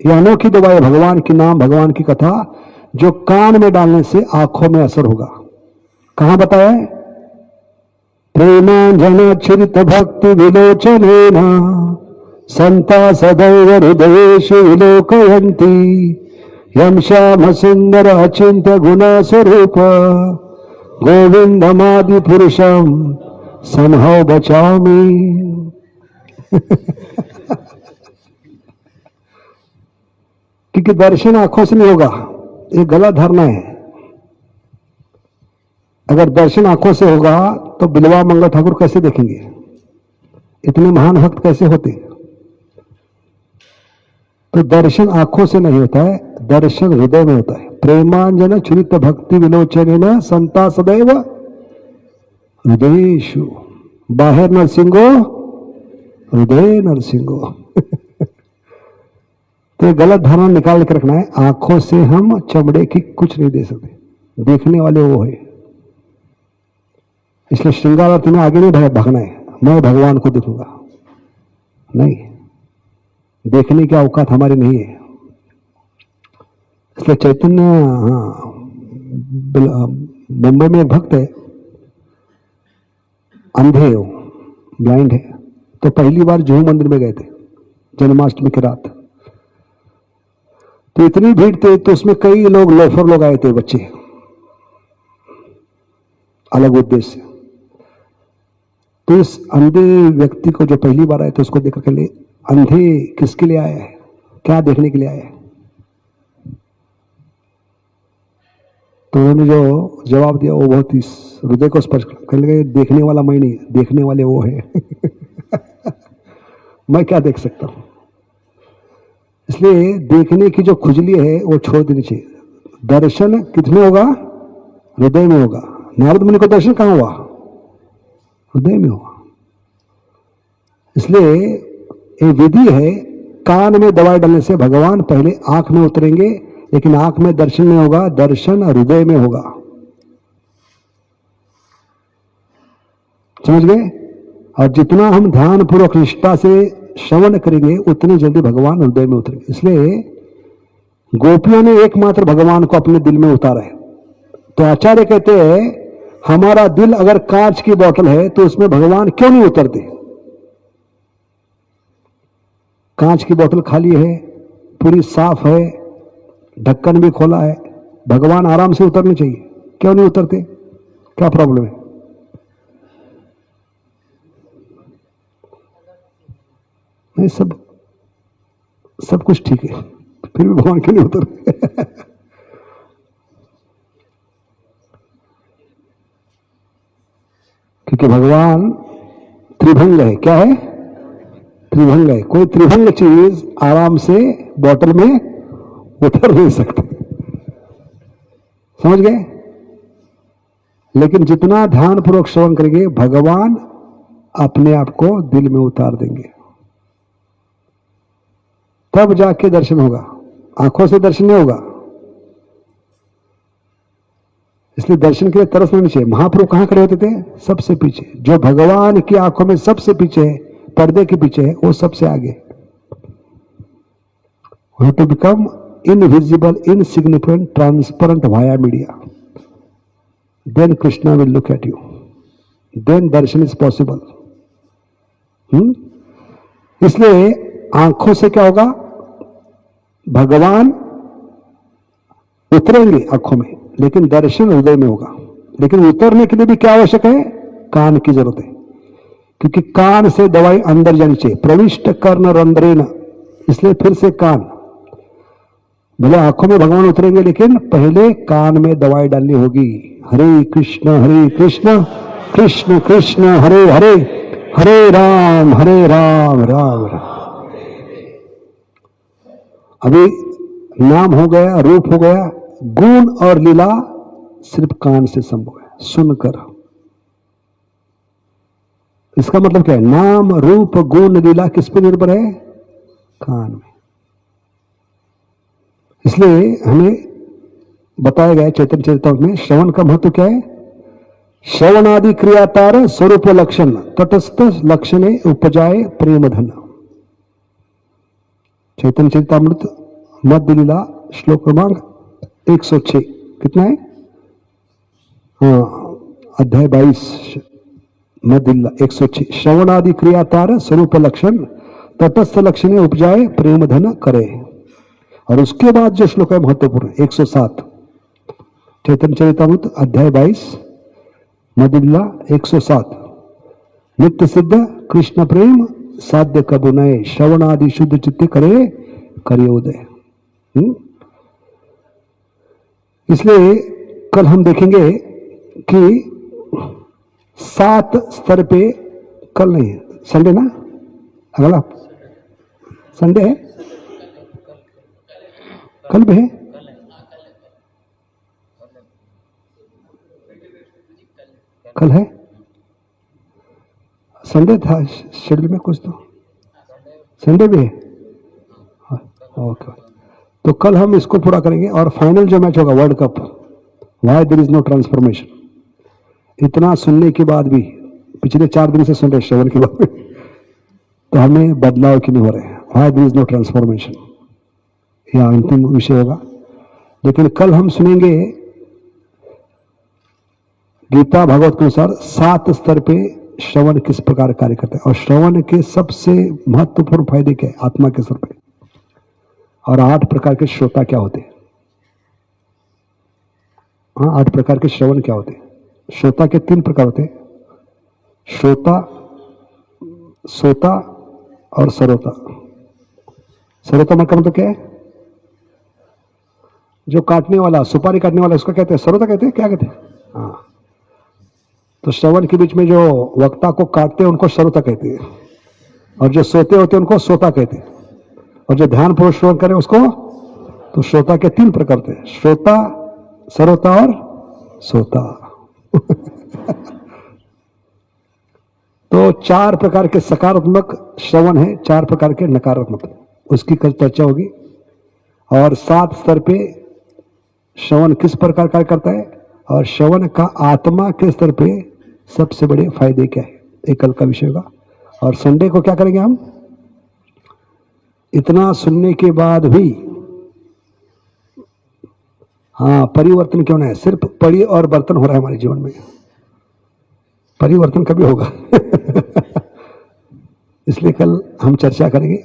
यह अनोखी दवाई, भगवान की नाम, भगवान की कथा, जो कान में डालने से आंखों में असर होगा। कहां बताया है? प्रेमांजन छिरित भक्ति विलोचनेन संता सदैव हृदयेषु विलोकयन्ति यं श्याम सुंदर अचिंत्य गुण स्वरूप गोविंदमादि पुरुषम समहाउ बचाओमी। क्योंकि दर्शन आंखों से नहीं होगा, ये गलत धारणा है। अगर दर्शन आंखों से होगा तो बिलवा मंगल ठाकुर कैसे देखेंगे? इतने महान भक्त कैसे होते? तो दर्शन आंखों से नहीं होता है, दर्शन हृदय में होता है। प्रेमांजन छुरित भक्ति विलोचनेन संता सदैव हृदयेषु, बाहर नरसिंहो हृदय नरसिंहो। तो गलत धारणा निकाल के रखना है। आंखों से हम चमड़े की कुछ नहीं दे सकते, देखने वाले वो है। इसलिए श्रृंगार और तुम्हें आगे नहीं भागना है, मैं भगवान को देखूंगा नहीं, देखने की औकात हमारी नहीं है। इसलिए चैतन्य, मुंबई में एक भक्त है, अंधे है, ब्लाइंड है। तो पहली बार जुहू मंदिर में गए थे जन्माष्टमी की रात। तो इतनी भीड़ थी, तो उसमें कई लोग, लोफर लोग आए थे, बच्चे, अलग उद्देश्य से। तो इस अंधे व्यक्ति को जो पहली बार आए थे उसको देखकर के लिए, अंधे किसके लिए आया है, क्या देखने के लिए आया है? तो उन्होंने जो जवाब दिया वो बहुत ही हृदय को स्पर्श कर लगे। देखने वाला मैं नहीं, देखने वाले वो है। मैं क्या देख सकता हूं? इसलिए देखने की जो खुजली है वो छोड़ देनी चाहिए। दर्शन कितने होगा? हृदय में होगा। नारद मुनि को दर्शन कहां हुआ? हृदय में हुआ। इसलिए ये विधि है, कान में दवाई डालने से भगवान पहले आंख में उतरेंगे, लेकिन आंख में दर्शन नहीं होगा, दर्शन हृदय में होगा। समझ गए? और जितना हम ध्यान पूर्वक निष्ठा से श्रवण करेंगे उतनी जल्दी भगवान हृदय में उतरेंगे। इसलिए गोपियों ने एकमात्र भगवान को अपने दिल में उतारा है। तो आचार्य कहते हैं हमारा दिल अगर कांच की बोतल है तो उसमें भगवान क्यों नहीं उतरते? कांच की बोतल खाली है, पूरी साफ है, ढक्कन भी खोला है, भगवान आराम से उतरने चाहिए, क्यों नहीं उतरते? क्या प्रॉब्लम है? नहीं, सब कुछ ठीक है, फिर भी भगवान क्यों नहीं उतरते? क्योंकि भगवान त्रिभंग है। क्या है? त्रिभंग है। कोई त्रिभंग चीज आराम से बोतल में उतर नहीं सकती, समझ गए? लेकिन जितना ध्यान पूर्वक श्रवण करेंगे, भगवान अपने आप को दिल में उतार देंगे, तब जाके दर्शन होगा। आंखों से दर्शन नहीं होगा। इसलिए दर्शन के लिए तरस नहीं चाहिए। महाप्रभु कहां खड़े होते थे? सबसे पीछे। जो भगवान की आंखों में सबसे पीछे है, पर्दे के पीछे है, वो सबसे आगे। We have to become invisible, insignificant, transparent via media. Then Krishna will look at you. Then darshan is possible. इसलिए आंखों से क्या होगा? भगवान उतरेंगे आंखों में, लेकिन दर्शन हृदय में होगा। लेकिन उतरने के लिए भी क्या आवश्यक है? कान की जरूरत है, क्योंकि कान से दवाई अंदर जानी चाहिए। प्रविष्ट कर्ण रंध्रेन, इसलिए फिर से कान। भले आंखों में भगवान उतरेंगे, लेकिन पहले कान में दवाई डालनी होगी। हरे कृष्ण कृष्ण कृष्ण हरे हरे, हरे राम राम राम। अभी नाम हो गया, रूप हो गया, गुण और लीला सिर्फ कान से संभव है, सुनकर। इसका मतलब क्या है? नाम रूप गुण लीला किस पे निर्भर है? कान में। इसलिए हमें बताया गया चैतन्य चरितामृत में, श्रवण का महत्व क्या है? श्रवणादि क्रियातार स्वरूप लक्षण तटस्थ लक्षणे उपजाए प्रेम धन। चैतन्य चरितामृत मध्य लीला श्लोक क्रमांक 106। कितना है? अध्याय 22 मध्य लीला 106। श्रवणादि क्रियातार स्वरूप लक्षण तटस्थ लक्षणे उपजाए प्रेम धन करे। और उसके बाद जो श्लोक है महत्वपूर्ण, 107, चैतन्य चरितामृत अध्याय 22 मध्य लीला 107। नित्य सिद्ध कृष्ण प्रेम साध्य कबु नए, श्रवणादि शुद्ध चित्त करे उदय। इसलिए कल हम देखेंगे कि 7 स्तर पे, कल नहीं है, संडे ना, अगला संडे है, कल भी है, कल है, संडे था शेड्यूल में कुछ, तो संडे भी है। ओके, तो कल हम इसको पूरा करेंगे। और फाइनल जो मैच होगा world cup, why there is no transformation. इतना सुनने के बाद भी, पिछले 4 दिन से सुन रहे श्रवण के बाद, तो हमें बदलाव क्यों नहीं हो रहे हैं? Why there is no transformation, यह अंतिम विषय होगा। लेकिन कल हम सुनेंगे गीता भागवत के अनुसार 7 स्तर पे श्रवण किस प्रकार कार्य करता है, और श्रवण के सबसे महत्वपूर्ण फायदे क्या है आत्मा के स्तर पे, और 8 प्रकार के श्रोता क्या होते हैं। 8 प्रकार के श्रवण क्या होते हैं? श्रोता के 3 प्रकार होते हैं, श्रोता, सोता और सरोता। सरोता मतलब क्या है? जो काटने वाला, सुपारी काटने वाला, उसका कहते हैं सरोता, कहते हैं, क्या कहते हैं? हाँ, तो श्रवण के बीच में जो वक्ता को काटते हैं उनको श्रोता कहते हैं, और जो सोते होते हैं उनको सोता कहते हैं, और जो ध्यान पूर्वक श्रवण करे उसको, तो श्रोता के 3 प्रकार थे, श्रोता, सरोता और सोता। तो 4 प्रकार के सकारात्मक श्रवण है, 4 प्रकार के नकारात्मक, उसकी कल चर्चा होगी। और 7 स्तर पे श्रवण किस प्रकार कार्य करता है, और श्रवण का आत्मा के स्तर पे सबसे बड़े फायदे क्या है, एक कल का विषय होगा। और संडे को क्या करेंगे हम? इतना सुनने के बाद भी परिवर्तन क्यों नहीं है? सिर्फ पड़ी और बर्तन हो रहा है हमारे जीवन में, परिवर्तन कभी होगा? इसलिए कल हम चर्चा करेंगे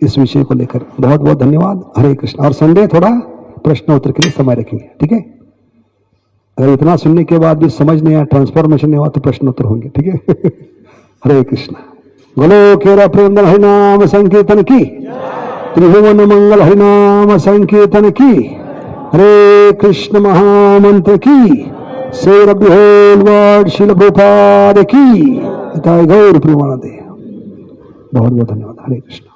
इस विषय को लेकर। बहुत बहुत धन्यवाद। हरे कृष्ण। और संडे थोड़ा प्रश्न उत्तर के लिए समय रखेंगे, ठीक है? अगर इतना सुनने के बाद भी समझ नहीं आया, ट्रांसफॉर्मेशन नहीं हुआ, तो प्रश्न उत्तर होंगे, ठीक है? हरे कृष्ण। बोलो केरा प्रेमधन हरिनाम संकीर्तन की, त्रिभुवन मंगल हरिनाम संकीर्तन की, हरे कृष्ण महामंत्र की, सेर of the whole world Srila Prabhupada की, गौर प्रेमानंद। बहुत बहुत धन्यवाद। हरे कृष्ण।